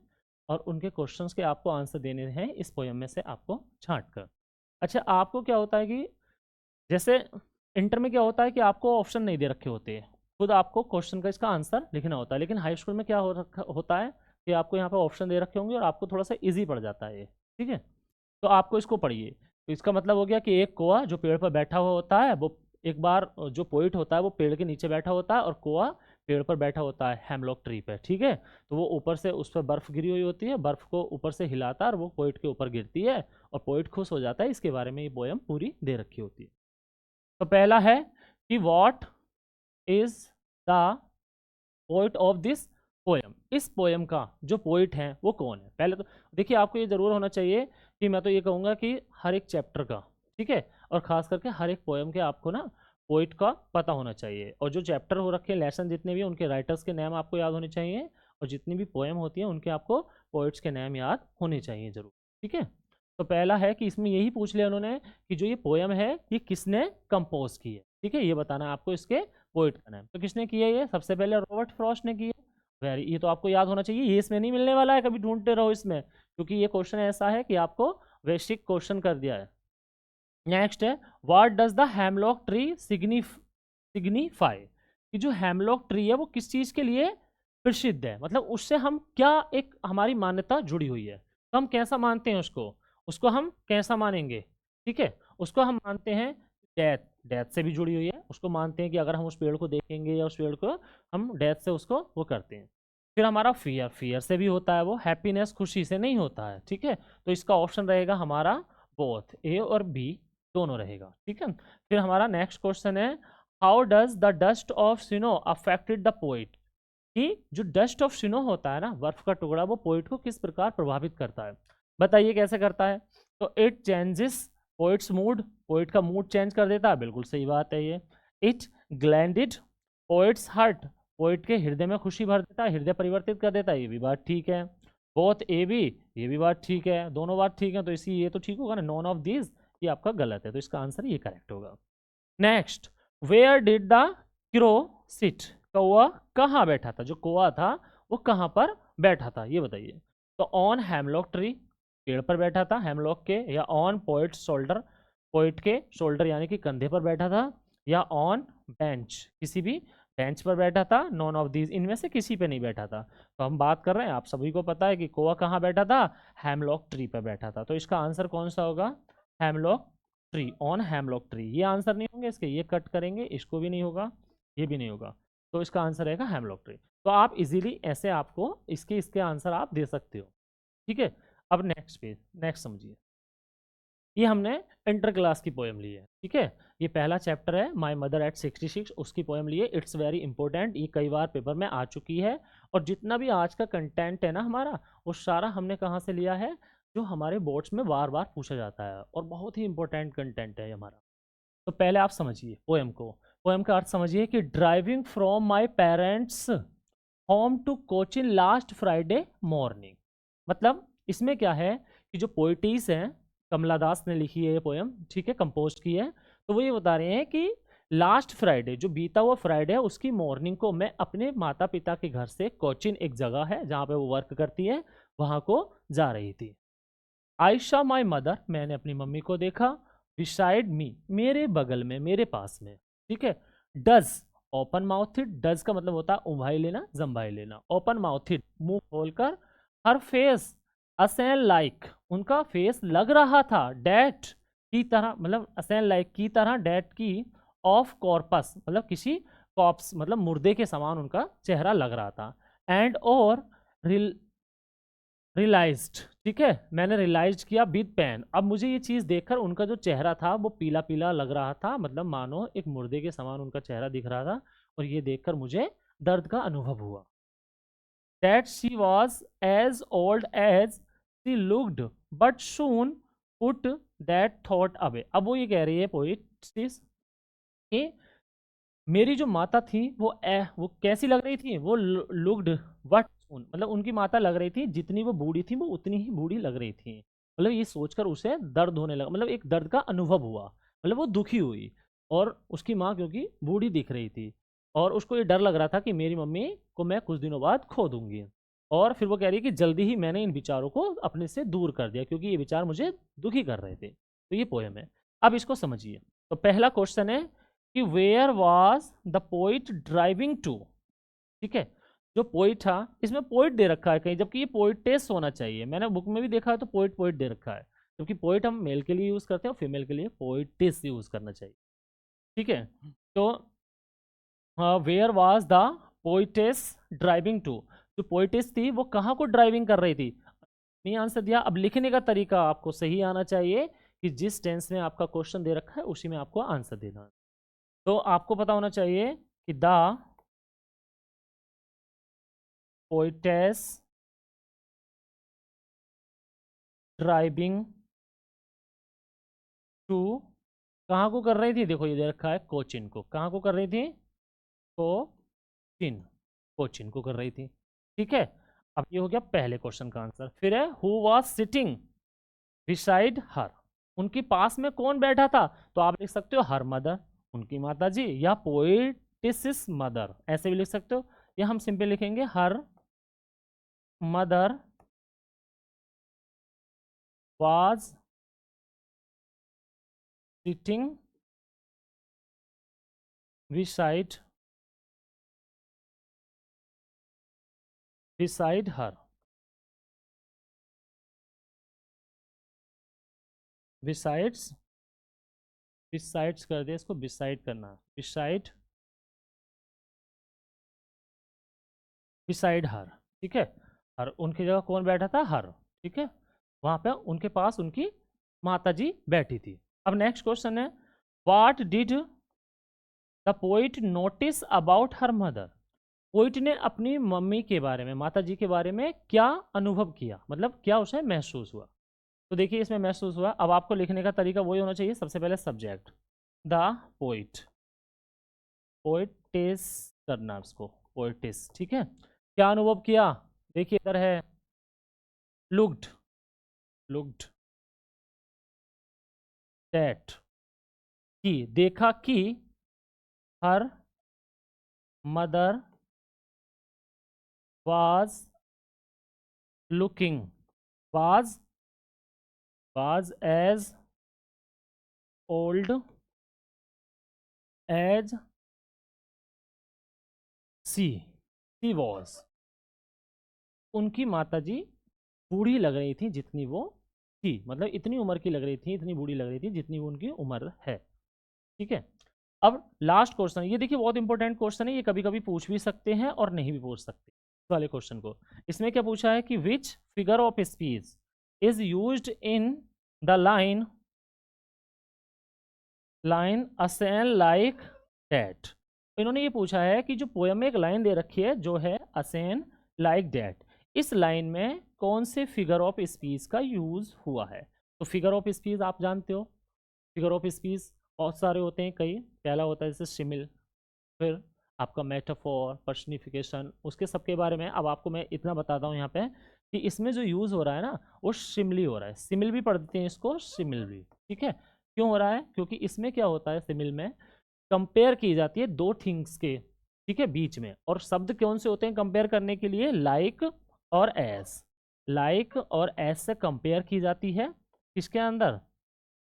और उनके क्वेश्चंस के आपको आंसर देने हैं इस पोएम में से आपको छांट कर। अच्छा, आपको क्या होता है कि जैसे इंटर में क्या होता है कि आपको ऑप्शन नहीं दे रखे होते हैं, खुद आपको क्वेश्चन का इसका आंसर लिखना होता है, लेकिन हाई स्कूल में क्या होता है कि आपको यहाँ पे ऑप्शन दे रखे होंगे, और आपको थोड़ा सा इजी पड़ जाता है ये, ठीक है। तो आपको इसको पढ़िए। तो इसका मतलब हो गया कि एक कोआ जो पेड़ पर बैठा हुआ होता है, वो एक बार जो पोइट होता है वो पेड़ के नीचे बैठा होता है, और कोआ पेड़ पर बैठा होता है हैमलॉक ट्री पे, ठीक है। तो वो ऊपर से उस पर बर्फ गिरी हुई होती है, बर्फ को ऊपर से हिलाता है, और वो पोइट के ऊपर गिरती है, और पोइट खुश हो जाता है। इसके बारे में ये पोएम पूरी दे रखी होती है। तो पहला है कि what is the poet of this poem, इस पोएम का जो पोइट है वो कौन है। पहले तो देखिए, आपको ये जरूर होना चाहिए कि मैं तो ये कहूँगा कि हर एक चैप्टर का, ठीक है, और खास करके हर एक पोएम के आपको ना पोइट का पता होना चाहिए, और जो चैप्टर हो रखे हैं, लेसन जितने भी, उनके राइटर्स के नाम आपको याद होने चाहिए, और जितनी भी पोएम होती है उनके आपको पोइट्स के नाम याद होने चाहिए जरूर, ठीक है। तो पहला है कि इसमें यही पूछ लिया उन्होंने कि जो ये पोएम है ये किसने कंपोज की है, ठीक है, ये बताना है आपको इसके पोइट का नाम। तो किसने किया ये, सबसे पहले रॉबर्ट फ्रॉस्ट ने किया। वेरी, ये तो आपको याद होना चाहिए, ये इसमें नहीं मिलने वाला है, कभी ढूंढते रहो इसमें, क्योंकि ये क्वेश्चन ऐसा है कि आपको वैश्विक क्वेश्चन कर दिया है। नेक्स्ट है, what does the hemlock tree signify, कि जो हेमलॉक ट्री है वो किस चीज़ के लिए प्रसिद्ध है, मतलब उससे हम क्या, एक हमारी मान्यता जुड़ी हुई है, तो हम कैसा मानते हैं उसको, उसको हम कैसा मानेंगे, ठीक है। उसको हम मानते हैं डेथ, डेथ से भी जुड़ी हुई है, उसको मानते हैं कि अगर हम उस पेड़ को देखेंगे या उस पेड़ को हम डेथ से उसको वो करते हैं। फिर हमारा फियर, फियर से भी होता है वो, हैप्पीनेस खुशी से नहीं होता है, ठीक है। तो इसका ऑप्शन रहेगा हमारा बोथ, ए और बी दोनों रहेगा, ठीक है। फिर हमारा नेक्स्ट क्वेश्चन है, how does the dust of snow affected the poet, कि जो डस्ट ऑफ स्नो होता है ना, बर्फ का टुकड़ा, वो पोइट को किस प्रकार प्रभावित करता है, बताइए कैसे करता है। तो it changes poets mood, poet का मूड चेंज कर देता है, बिल्कुल सही बात है ये। इट ग्लैंडेड पोइट्स हार्ट, पोइट के हृदय में खुशी भर देता है, हृदय परिवर्तित कर देता है, ये भी बात ठीक है। बोथ ए बी, ये भी बात ठीक है, दोनों बात ठीक है, तो इसी ये तो ठीक होगा ना, नॉन ऑफ दीज ये आपका गलत है, तो इसका आंसर ये करेक्ट होगा। Next, where did the crow sit, कौआ कहाँ बैठा था, जो कौआ था वो कहाँ पर बैठा था, ये बताइए। तो ऑन हेमलॉक ट्री, पेड़ पर बैठा था हेमलॉक के, या ऑन पोइट शोल्डर, पोइट के शोल्डर यानी कि कंधे पर बैठा था, या ऑन बेंच, किसी भी बेंच पर बैठा था, नॉन ऑफ दीज इनमें से किसी पे नहीं बैठा था। तो हम बात कर रहे हैं, आप सभी को पता है कि कौआ कहाँ बैठा था, हेमलॉक ट्री पर बैठा था, तो इसका आंसर कौन सा होगा, hemlock tree, on hemlock tree. ये आंसर नहीं होंगे इसके, ये कट करेंगे, इसको भी नहीं होगा, ये भी नहीं होगा, तो इसका आंसर रहेगा हेमलॉक ट्री। तो आप इजीली ऐसे आपको इसके इसके आंसर आप दे सकते हो, ठीक है। अब नेक्स्ट पेज, नेक्स्ट समझिए, ये हमने इंटर क्लास की पोएम ली है, ठीक है। ये पहला चैप्टर है माय मदर एट 66, उसकी पोएम ली है, इट्स वेरी इंपॉर्टेंट, ये कई बार पेपर में आ चुकी है। और जितना भी आज का कंटेंट है ना हमारा, वो सारा हमने कहाँ से लिया है, जो हमारे बोर्ड्स में बार बार पूछा जाता है, और बहुत ही इंपॉर्टेंट कंटेंट है हमारा। तो पहले आप समझिए पोएम को, पोएम का अर्थ समझिए कि driving from my parents home to Cochin last Friday morning, मतलब इसमें क्या है कि जो पोइटिस हैं, कमला दास ने लिखी है ये पोएम, ठीक है, कंपोज की है। तो वो ये बता रहे हैं कि लास्ट फ्राइडे, जो बीता हुआ फ्राइडे है, उसकी मॉर्निंग को मैं अपने माता पिता के घर से कोचिन, एक जगह है जहाँ पे वो वर्क करती है, वहाँ को जा रही थी। आई शॉ माई मदर, मैंने अपनी मम्मी को देखा, बिसाइड मी, मेरे बगल में, मेरे पास में, ठीक है। डज, ओपन माउथड, डज का मतलब होता है उभाई लेना, जम्भाई लेना, ओपन माउथड मुंह खोलकर, हर फेस असेन लाइक, उनका फेस लग रहा था, डैट की तरह, मतलब असेन लाइक की तरह, डैट की ऑफ कॉर्पस, मतलब किसी कॉप्स, मतलब मुर्दे के समान उनका चेहरा लग रहा था। एंड और रियलाइज्ड, ठीक है, मैंने रियलाइज किया विद पेन, अब मुझे ये चीज़ देखकर उनका जो चेहरा था वो पीला पीला लग रहा था, मतलब मानो एक मुर्दे के समान उनका चेहरा दिख रहा था, और ये देखकर मुझे दर्द का अनुभव हुआ। That she was as old as she looked, but soon put that thought away, अब वो ये कह रही है पोइट कि मेरी जो माता थी वो कैसी लग रही थी, वो लुक्ड वट, मतलब उनकी माता लग रही थी, जितनी वो बूढ़ी थी वो उतनी ही बूढ़ी लग रही थी, मतलब ये सोचकर उसे दर्द होने लगा, मतलब एक दर्द का अनुभव हुआ, मतलब वो दुखी हुई, और उसकी माँ क्योंकि बूढ़ी दिख रही थी, और उसको ये डर लग रहा था कि मेरी मम्मी को मैं कुछ दिनों बाद खो दूंगी। और फिर वो कह रही है कि जल्दी ही मैंने इन विचारों को अपने से दूर कर दिया, क्योंकि ये विचार मुझे दुखी कर रहे थे। तो ये पोएम है। अब इसको समझिए। तो पहला क्वेश्चन है कि where was the poet driving to, ठीक है। जो पोइट था, इसमें पोइट दे रखा है कहीं, जबकि ये पोइटेस होना चाहिए, मैंने बुक में भी देखा है तो पोइट पोइट दे रखा है, जबकि पोइट हम मेल के लिए यूज करते हैं और फीमेल के लिए पोइटेस यूज करना चाहिए, ठीक है। तो where was the poetess driving to, जो पोइटेस थी वो कहाँ को ड्राइविंग कर रही थी, नहीं आंसर दिया। अब लिखने का तरीका आपको सही आना चाहिए, कि जिस टेंस में आपका क्वेश्चन दे रखा है उसी में आपको आंसर देना है। तो आपको पता होना चाहिए कि द पोइटेस ड्राइविंग टू कहाँ को कर रही थी, देखो ये दे रखा है कोचिन को, कहाँ को कर रही थी, कोचिन, कोचिन को कर रही थी, ठीक है। अब ये हो गया पहले क्वेश्चन का आंसर। फिर है who was sitting beside her, उनके पास में कौन बैठा था, तो आप लिख सकते हो हर मदर, उनकी माता जी, या पोइटिस मदर, ऐसे भी लिख सकते हो, या हम सिंपल लिखेंगे हर mother was sitting beside beside her, besides, besides कर दिया, इसको बिसाइड करना, बिसाइड, बिसाइड हर, ठीक है। और उनकी जगह कौन बैठा था? हर, ठीक है। वहां पे उनके पास उनकी माता जी बैठी थी। अब नेक्स्ट क्वेश्चन है, what did the poet notice about her mother? Poet ने अपनी मम्मी के बारे में, माता जी के बारे में क्या अनुभव किया, मतलब क्या उसे महसूस हुआ? तो देखिए इसमें महसूस हुआ। अब आपको लिखने का तरीका वही होना चाहिए, सबसे पहले सब्जेक्ट द पोइट, पोइटिस करना उसको, पोइटिस, ठीक है। क्या अनुभव किया? देखिए इधर है लुक्ड, लुक्ड दैट, की देखा कि her mother was looking, was, was as old as she was, उनकी माताजी बूढ़ी लग रही थी जितनी वो थी, मतलब इतनी उम्र की लग रही थी, इतनी बूढ़ी लग रही थी जितनी वो उनकी उम्र है, ठीक है। अब लास्ट क्वेश्चन, ये देखिए बहुत इंपॉर्टेंट क्वेश्चन है, ये कभी कभी पूछ भी सकते हैं और नहीं भी पूछ सकते इस वाले क्वेश्चन को। इसमें क्या पूछा है कि which figure of speech is used in the line, line असेन लाइक दैट। इन्होंने ये पूछा है कि जो पोयम में एक लाइन दे रखी है जो है असेन लाइक दैट, इस लाइन में कौन से फिगर ऑफ स्पीच का यूज हुआ है? तो फिगर ऑफ स्पीच आप जानते हो, फिगर ऑफ स्पीच बहुत सारे होते हैं, कई, पहला होता है जैसे सिमिल, फिर आपका मेटाफोर, पर्सनिफिकेशन, उसके सबके बारे में अब आपको मैं इतना बताता हूँ यहाँ पे कि इसमें जो यूज़ हो रहा है ना वो सिमिली हो रहा है, सिमिल भी पढ़ते हैं इसको, सिमिल भी, ठीक है। क्यों हो रहा है? क्योंकि इसमें क्या होता है, सिमिल में कंपेयर की जाती है दो थिंग्स के, ठीक है, बीच में, और शब्द कौन से होते हैं कंपेयर करने के लिए? लाइक और एस, लाइक और एस से कंपेयर की जाती है किसके अंदर?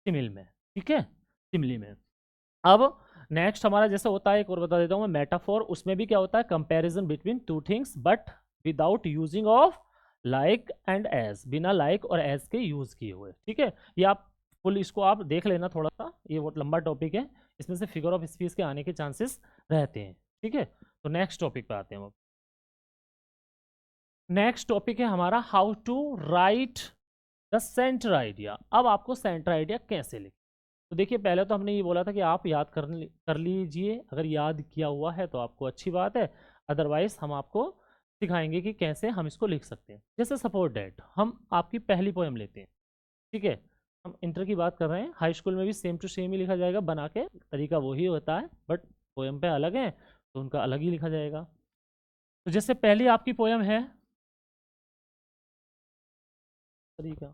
सिमिल में, ठीक है, सिमिली में। अब नेक्स्ट हमारा जैसे होता है, एक और बता देता हूँ मैं, मेटाफोर, उसमें भी क्या होता है? Comparison between two things but without using of like and as, बिना लाइक और एज के यूज किए हुए, ठीक है। ये आप फुल इसको आप देख लेना थोड़ा सा, ये बहुत लंबा टॉपिक है, इसमें से फिगर ऑफ स्पीच के आने के चांसेस रहते हैं, ठीक है। तो नेक्स्ट टॉपिक पे आते हैं हम। नेक्स्ट टॉपिक है हमारा how to write the centre idea. अब आपको सेंटर आइडिया कैसे लिखें? तो देखिए पहले तो हमने ये बोला था कि आप याद कर लीजिए, अगर याद किया हुआ है तो आपको अच्छी बात है, अदरवाइज हम आपको सिखाएंगे कि कैसे हम इसको लिख सकते हैं। जैसे सपोज डैट, हम आपकी पहली पोएम लेते हैं, ठीक है, हम इंटर की बात कर रहे हैं, हाई स्कूल में भी सेम टू सेम ही लिखा जाएगा, बना के तरीका वही होता है, बट पोएम पे अलग है तो उनका अलग ही लिखा जाएगा। तो जैसे पहली आपकी पोएम है, तरीका,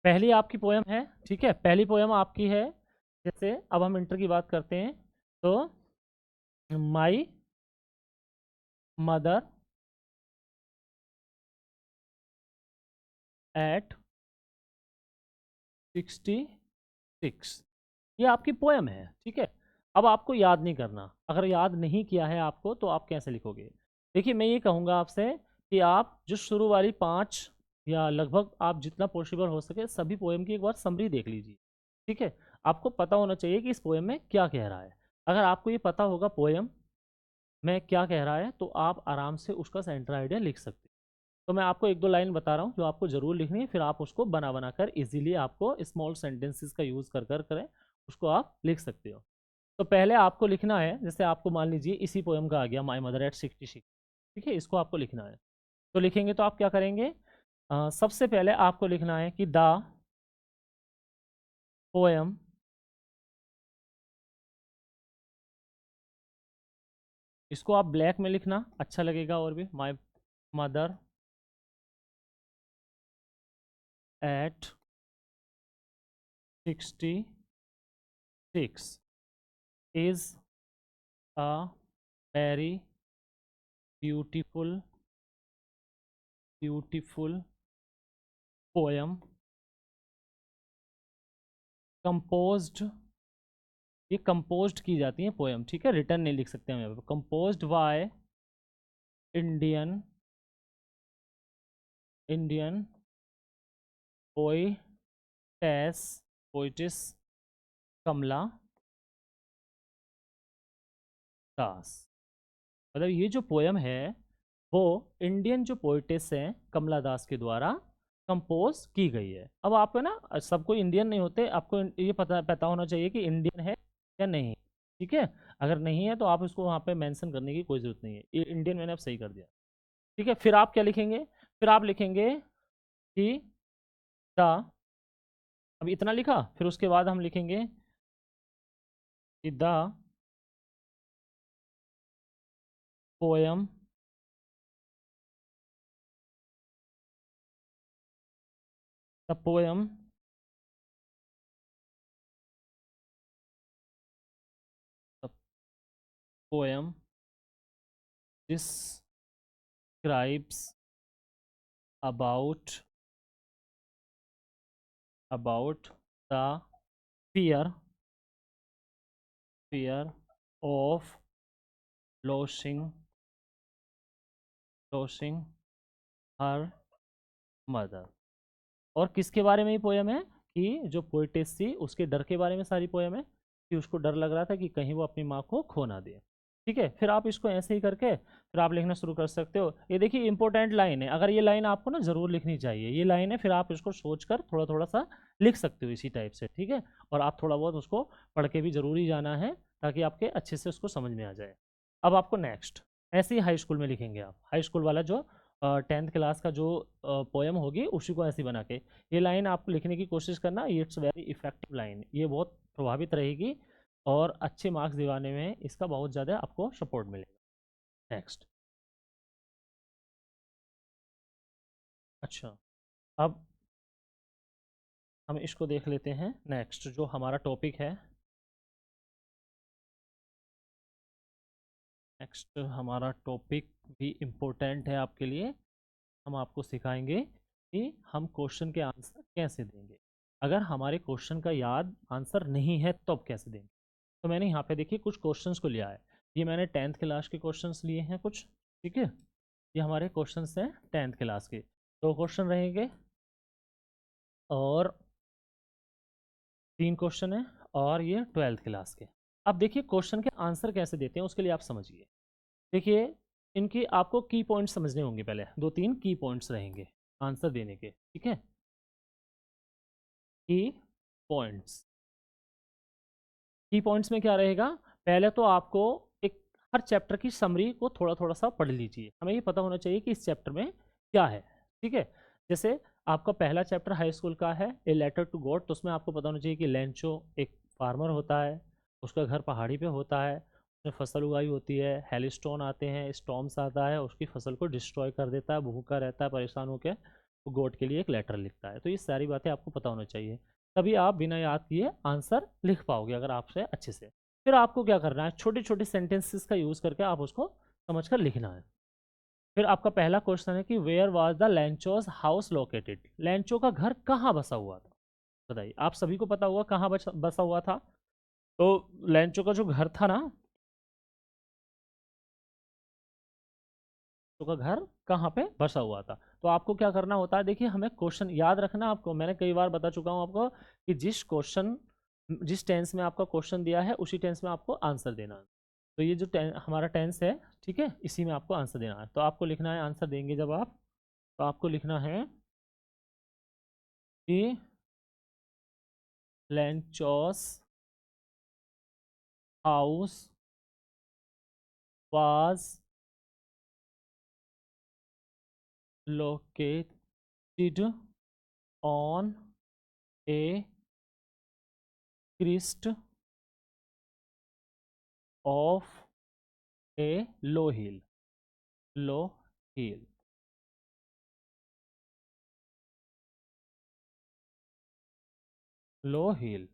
पहली आपकी पोयम है, ठीक है, पहली पोयम आपकी है, जैसे अब हम इंटर की बात करते हैं, तो माई मदर एट 66, ये आपकी पोयम है, ठीक है। अब आपको याद नहीं करना, अगर याद नहीं किया है आपको तो आप कैसे लिखोगे? देखिए मैं ये कहूँगा आपसे कि आप जो शुरू वाली 5 या लगभग आप जितना पॉसिबल हो सके सभी पोएम की एक बार समरी देख लीजिए, ठीक है। आपको पता होना चाहिए कि इस पोएम में क्या कह रहा है। अगर आपको ये पता होगा पोएम में क्या कह रहा है तो आप आराम से उसका सेंटर आइडिया लिख सकते हैं। तो मैं आपको एक दो लाइन बता रहा हूँ जो आपको ज़रूर लिखनी है, फिर आप उसको बना बना कर इजीली आपको स्मॉल सेंटेंसेस का यूज़ कर कर करें उसको आप लिख सकते हो। तो पहले आपको लिखना है, जैसे आपको मान लीजिए इसी पोएम का आ गया माई मदर एट 66, ठीक है, इसको आपको लिखना है। तो लिखेंगे तो आप क्या करेंगे? सबसे पहले आपको लिखना है कि द पोएम इसको आप ब्लैक में लिखना अच्छा लगेगा, और भी my mother eight 66 is a very beautiful poem composed ये कंपोज्ड की जाती हैं पोएम, ठीक है, रिटर्न नहीं लिख सकते हम यहाँ पे। Composed by Indian poetess poetess Kamala Das. मतलब ये जो पोयम है वो इंडियन जो पोइटेस हैं कमला दास के द्वारा कंपोज की गई है। अब आप है ना, सबको इंडियन नहीं होते, आपको ये पता पता होना चाहिए कि इंडियन है या नहीं, ठीक है। अगर नहीं है तो आप उसको वहाँ पे मेंशन करने की कोई ज़रूरत नहीं है, ये इंडियन मैंने अब सही कर दिया, ठीक है। फिर आप क्या लिखेंगे, फिर आप लिखेंगे कि द, अब इतना लिखा, फिर उसके बाद हम लिखेंगे कि poem the poem the poem describes about the fear of losing her mother। और किसके बारे में ही पोयम है, कि जो पोइटेस थी उसके डर के बारे में सारी पोयम है, कि उसको डर लग रहा था कि कहीं वो अपनी माँ को खो ना दे, ठीक है। फिर आप इसको ऐसे ही करके फिर आप लिखना शुरू कर सकते हो। ये देखिए इंपॉर्टेंट लाइन है, अगर ये लाइन आपको ना ज़रूर लिखनी चाहिए, ये लाइन है, फिर आप इसको सोचकर थोड़ा थोड़ा सा लिख सकते हो इसी टाइप से, ठीक है। और आप थोड़ा बहुत उसको पढ़ के भी ज़रूरी जाना है ताकि आपके अच्छे से उसको समझ में आ जाए। अब आपको नेक्स्ट ऐसे ही हाई स्कूल में लिखेंगे आप, हाई स्कूल वाला जो 10th क्लास का जो पोएम होगी उसी को ऐसे बना के ये लाइन आपको लिखने की कोशिश करना। इट्स वेरी इफेक्टिव लाइन, ये बहुत प्रभावित रहेगी और अच्छे मार्क्स दिलाने में इसका बहुत ज़्यादा आपको सपोर्ट मिलेगा। नेक्स्ट, अच्छा, अब हम इसको देख लेते हैं। नेक्स्ट जो हमारा टॉपिक है, नेक्स्ट हमारा टॉपिक भी इम्पोर्टेंट है आपके लिए। हम आपको सिखाएंगे कि हम क्वेश्चन के आंसर कैसे देंगे, अगर हमारे क्वेश्चन का याद आंसर नहीं है तो अब कैसे देंगे। तो मैंने यहाँ पे देखिए कुछ क्वेश्चंस को लिया है, ये मैंने 10th क्लास के क्वेश्चंस लिए हैं कुछ, ठीक है। ये हमारे क्वेश्चंस हैं 10th क्लास के, दो क्वेश्चन रहेंगे और 3 क्वेश्चन है, और ये 12th क्लास के। अब देखिए क्वेश्चन के आंसर कैसे देते हैं उसके लिए आप समझिए। देखिए इनके आपको की पॉइंट्स समझने होंगे, पहले 2-3 की पॉइंट्स रहेंगे आंसर देने के, ठीक है। की पॉइंट्स, की पॉइंट्स में क्या रहेगा, पहले तो आपको एक हर चैप्टर की समरी को थोड़ा थोड़ा सा पढ़ लीजिए, हमें ये पता होना चाहिए कि इस चैप्टर में क्या है, ठीक है। जैसे आपका पहला चैप्टर हाई स्कूल का है ए लेटर टू गॉड, तो उसमें आपको पता होना चाहिए कि लेंचो एक फार्मर होता है, उसका घर पहाड़ी पे होता है, उसने फसल उगाई होती है, हेलिस्टोन आते हैं, स्टॉर्म्स आता है, उसकी फसल को डिस्ट्रॉय कर देता है, भूखा रहता है, परेशान होकर वो गॉड के लिए एक लेटर लिखता है। तो ये सारी बातें आपको पता होना चाहिए, तभी आप बिना याद किए आंसर लिख पाओगे अगर आपसे अच्छे से। फिर आपको क्या करना है, छोटे छोटे सेंटेंसेस का यूज़ करके आप उसको समझ कर लिखना है। फिर आपका पहला क्वेश्चन है कि where was the Lencho's house located, Lencho का घर कहाँ बसा हुआ था, बताइए। आप सभी को पता हुआ कहाँ बसा हुआ था, तो लेंचो का जो घर था ना, तो का घर कहाँ पे बसा हुआ था। तो आपको क्या करना होता है, देखिए हमें क्वेश्चन याद रखना, आपको मैंने कई बार बता चुका हूँ आपको कि जिस टेंस में आपका क्वेश्चन दिया है उसी टेंस में आपको आंसर देना है। तो ये जो हमारा टेंस है, ठीक है, इसी में आपको आंसर देना है। तो आपको लिखना है, आंसर देंगे जब आप, तो आपको लिखना है कि Lencho's house was located on a crest of a low hill, low hill, low hill,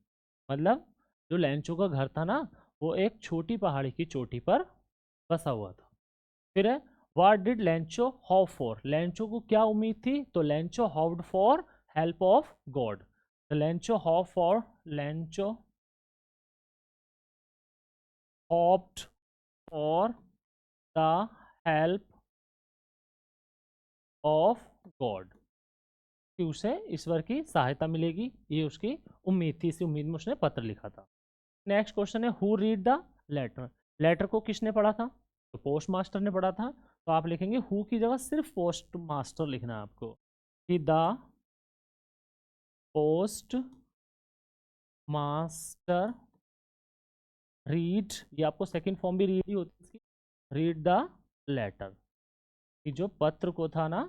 मतलब जो लेंचो का घर था ना वो एक छोटी पहाड़ी की चोटी पर बसा हुआ था। फिर है what did Lencho hope for, Lencho को क्या उम्मीद थी, तो Lencho hoped for help of God, Lencho hope for, Lencho hoped for the help of God, कि उसे ईश्वर की सहायता मिलेगी, ये उसकी उम्मीद थी, इसी उम्मीद में उसने पत्र लिखा था। नेक्स्ट क्वेश्चन है who read the letter, letter को किसने पढ़ा था? तो पोस्ट मास्टर ने पढ़ा था। तो आप लिखेंगे हु की जगह सिर्फ पोस्ट मास्टर लिखना है आपको, कि द पोस्ट मास्टर रीड, ये आपको सेकंड फॉर्म भी रीड ही होती है, रीड द लेटर, कि जो पत्र को था ना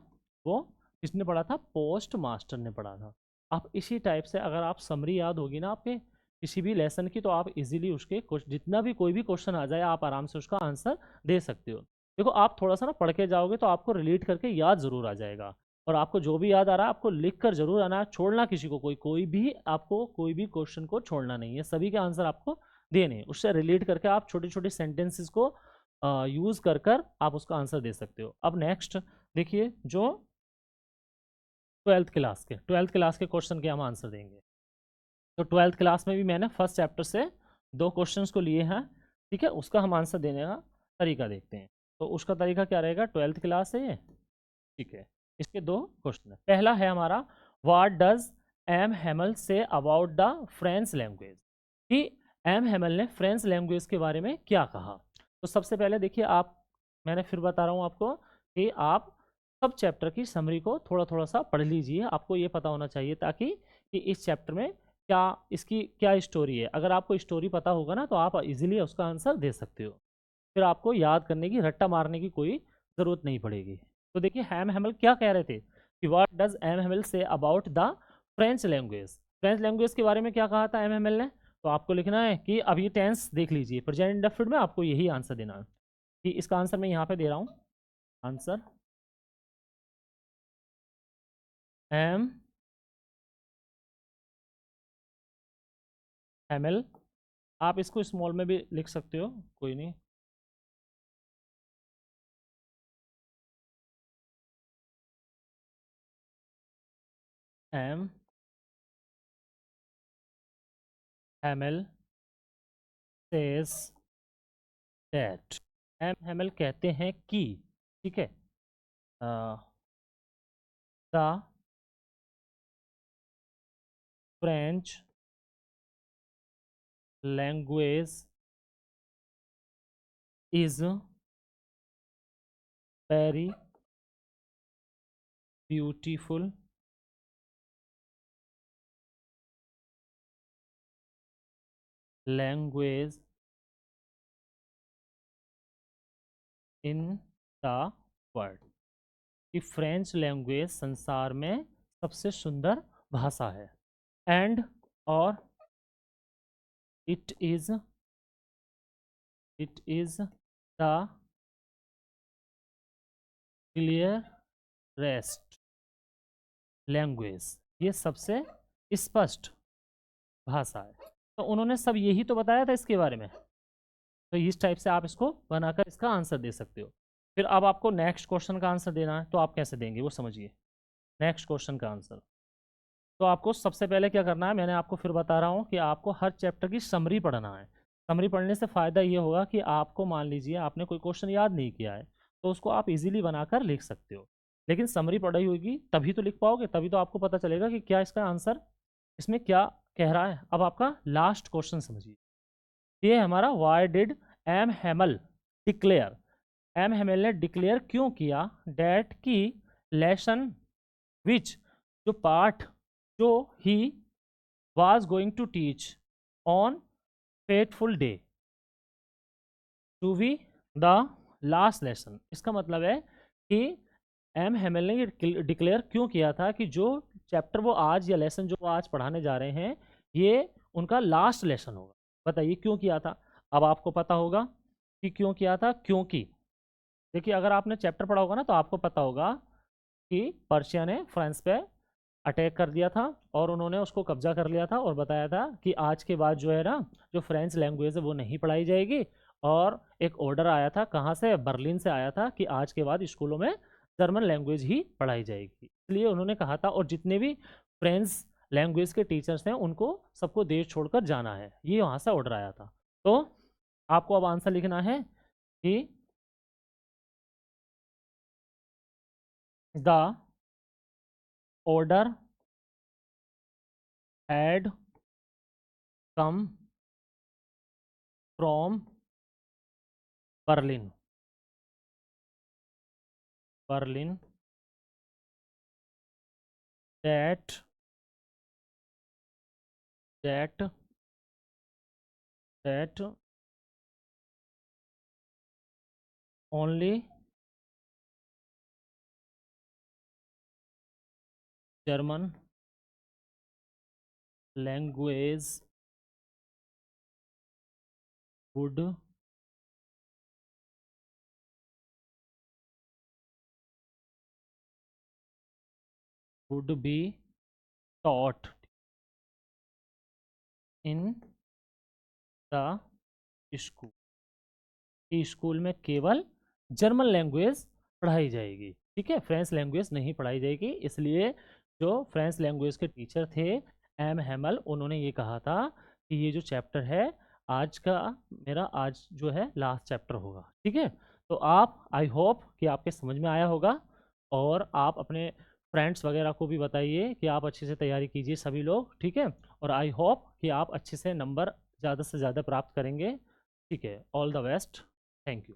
वो किसने पढ़ा था? पोस्ट मास्टर ने पढ़ा था। आप इसी टाइप से अगर आप समरी याद होगी ना आपके किसी भी लेसन की, तो आप इजीली उसके जितना भी कोई भी क्वेश्चन आ जाए आप आराम से उसका आंसर दे सकते हो। देखो आप थोड़ा सा ना पढ़ के जाओगे तो आपको रिलेट करके याद जरूर आ जाएगा, और आपको जो भी याद आ रहा है आपको लिख कर जरूर आना है, छोड़ना किसी को, कोई भी आपको कोई भी क्वेश्चन को छोड़ना नहीं है, सभी के आंसर आपको देने, उससे रिलेट करके आप छोटे छोटे सेंटेंसेस को यूज कर कर आप उसका आंसर दे सकते हो। अब नेक्स्ट देखिए, जो ट्वेल्थ क्लास के क्वेश्चन के हम आंसर देंगे। तो ट्वेल्थ क्लास में भी मैंने फर्स्ट चैप्टर से 2 क्वेश्चंस को लिए हैं, ठीक है, उसका हम आंसर देने का तरीका देखते हैं। तो उसका तरीका क्या रहेगा? ट्वेल्थ क्लास है ये, ठीक है, इसके 2 क्वेश्चन है। पहला है हमारा what does M Hamel say about the French language, कि एम हेमल ने फ्रेंच लैंग्वेज के बारे में क्या कहा। तो सबसे पहले देखिए, आप, मैंने फिर बता रहा हूँ आपको कि आप सब चैप्टर की समरी को थोड़ा थोड़ा सा पढ़ लीजिए, आपको ये पता होना चाहिए ताकि कि इस चैप्टर में क्या, इसकी क्या स्टोरी है। अगर आपको स्टोरी पता होगा ना तो आप इजीली उसका आंसर दे सकते हो, फिर आपको याद करने की, रट्टा मारने की कोई ज़रूरत नहीं पड़ेगी। तो देखिए एम हेमल क्या कह रहे थे कि what does M Hamel say about the French language, French language के बारे में क्या कहा था एम हेमल ने। तो आपको लिखना है कि अब ये टेंस देख लीजिए, प्रेजेंट इंडेफिनिट में आपको यही आंसर देना है, कि इसका आंसर मैं यहाँ पे दे रहा हूँ। आंसर एम हेमल, आप इसको स्मॉल में भी लिख सकते हो, कोई नहीं। M Hemal says that, M Hemal कहते हैं कि, ठीक है, the French language is very beautiful language in the world, कि फ्रेंच लैंग्वेज संसार में सबसे सुंदर भाषा है। एंड, और it is the clearest language, ये सबसे स्पष्ट भाषा है। तो उन्होंने सब यही तो बताया था इसके बारे में, तो इस टाइप से आप इसको बनाकर इसका आंसर दे सकते हो। फिर अब आपको नेक्स्ट क्वेश्चन का आंसर देना है, तो आप कैसे देंगे वो समझिए। नेक्स्ट क्वेश्चन का आंसर, तो आपको सबसे पहले क्या करना है, मैंने आपको फिर बता रहा हूँ कि आपको हर चैप्टर की समरी पढ़ना है। समरी पढ़ने से फ़ायदा ये होगा कि आपको, मान लीजिए आपने कोई क्वेश्चन याद नहीं किया है तो उसको आप इजीली बनाकर लिख सकते हो, लेकिन समरी पढ़ी होगी तभी तो लिख पाओगे, तभी तो आपको पता चलेगा कि क्या इसका आंसर, इसमें क्या कह रहा है। अब आपका लास्ट क्वेश्चन समझिए, ये हमारा why did M Hamel declare, M Hamel ने डिक्लेयर क्यों किया डैट की लेसन विच, जो पाठ जो ही was going to teach on fateful day to be the last lesson। इसका मतलब है कि एम हेमल ने ये डिक्लेयर क्यों किया था कि जो चैप्टर वो आज, या लेसन जो वो आज पढ़ाने जा रहे हैं, ये उनका लास्ट लेसन होगा। बताइए क्यों किया था। अब आपको पता होगा कि क्यों किया था, क्योंकि देखिए अगर आपने चैप्टर पढ़ा होगा ना तो आपको पता होगा कि पर्शिया ने फ्रांस पे अटैक कर दिया था और उन्होंने उसको कब्जा कर लिया था, और बताया था कि आज के बाद जो है ना, जो फ्रेंच लैंग्वेज है वो नहीं पढ़ाई जाएगी। और एक ऑर्डर आया था, कहाँ से, बर्लिन से आया था, कि आज के बाद स्कूलों में जर्मन लैंग्वेज ही पढ़ाई जाएगी। इसलिए उन्होंने कहा था, और जितने भी फ्रेंच लैंग्वेज के टीचर्स हैं उनको सबको देश छोड़कर जाना है, ये वहाँ से ऑर्डर आया था। तो आपको अब आंसर लिखना है कि the order had come from Berlin. Berlin that that that only German language would be taught in the school. कि स्कूल में केवल जर्मन लैंग्वेज पढ़ाई जाएगी, ठीक है, फ्रेंच लैंग्वेज नहीं पढ़ाई जाएगी। इसलिए जो फ्रेंच लैंग्वेज के टीचर थे एम हैमल, उन्होंने ये कहा था कि ये जो चैप्टर है आज का, मेरा आज जो है लास्ट चैप्टर होगा, ठीक है। तो आप, आई होप कि आपके समझ में आया होगा, और आप अपने फ्रेंड्स वगैरह को भी बताइए कि आप अच्छे से तैयारी कीजिए सभी लोग, ठीक है। और आई होप कि आप अच्छे से नंबर ज़्यादा से ज़्यादा प्राप्त करेंगे, ठीक है। All the best, thank you.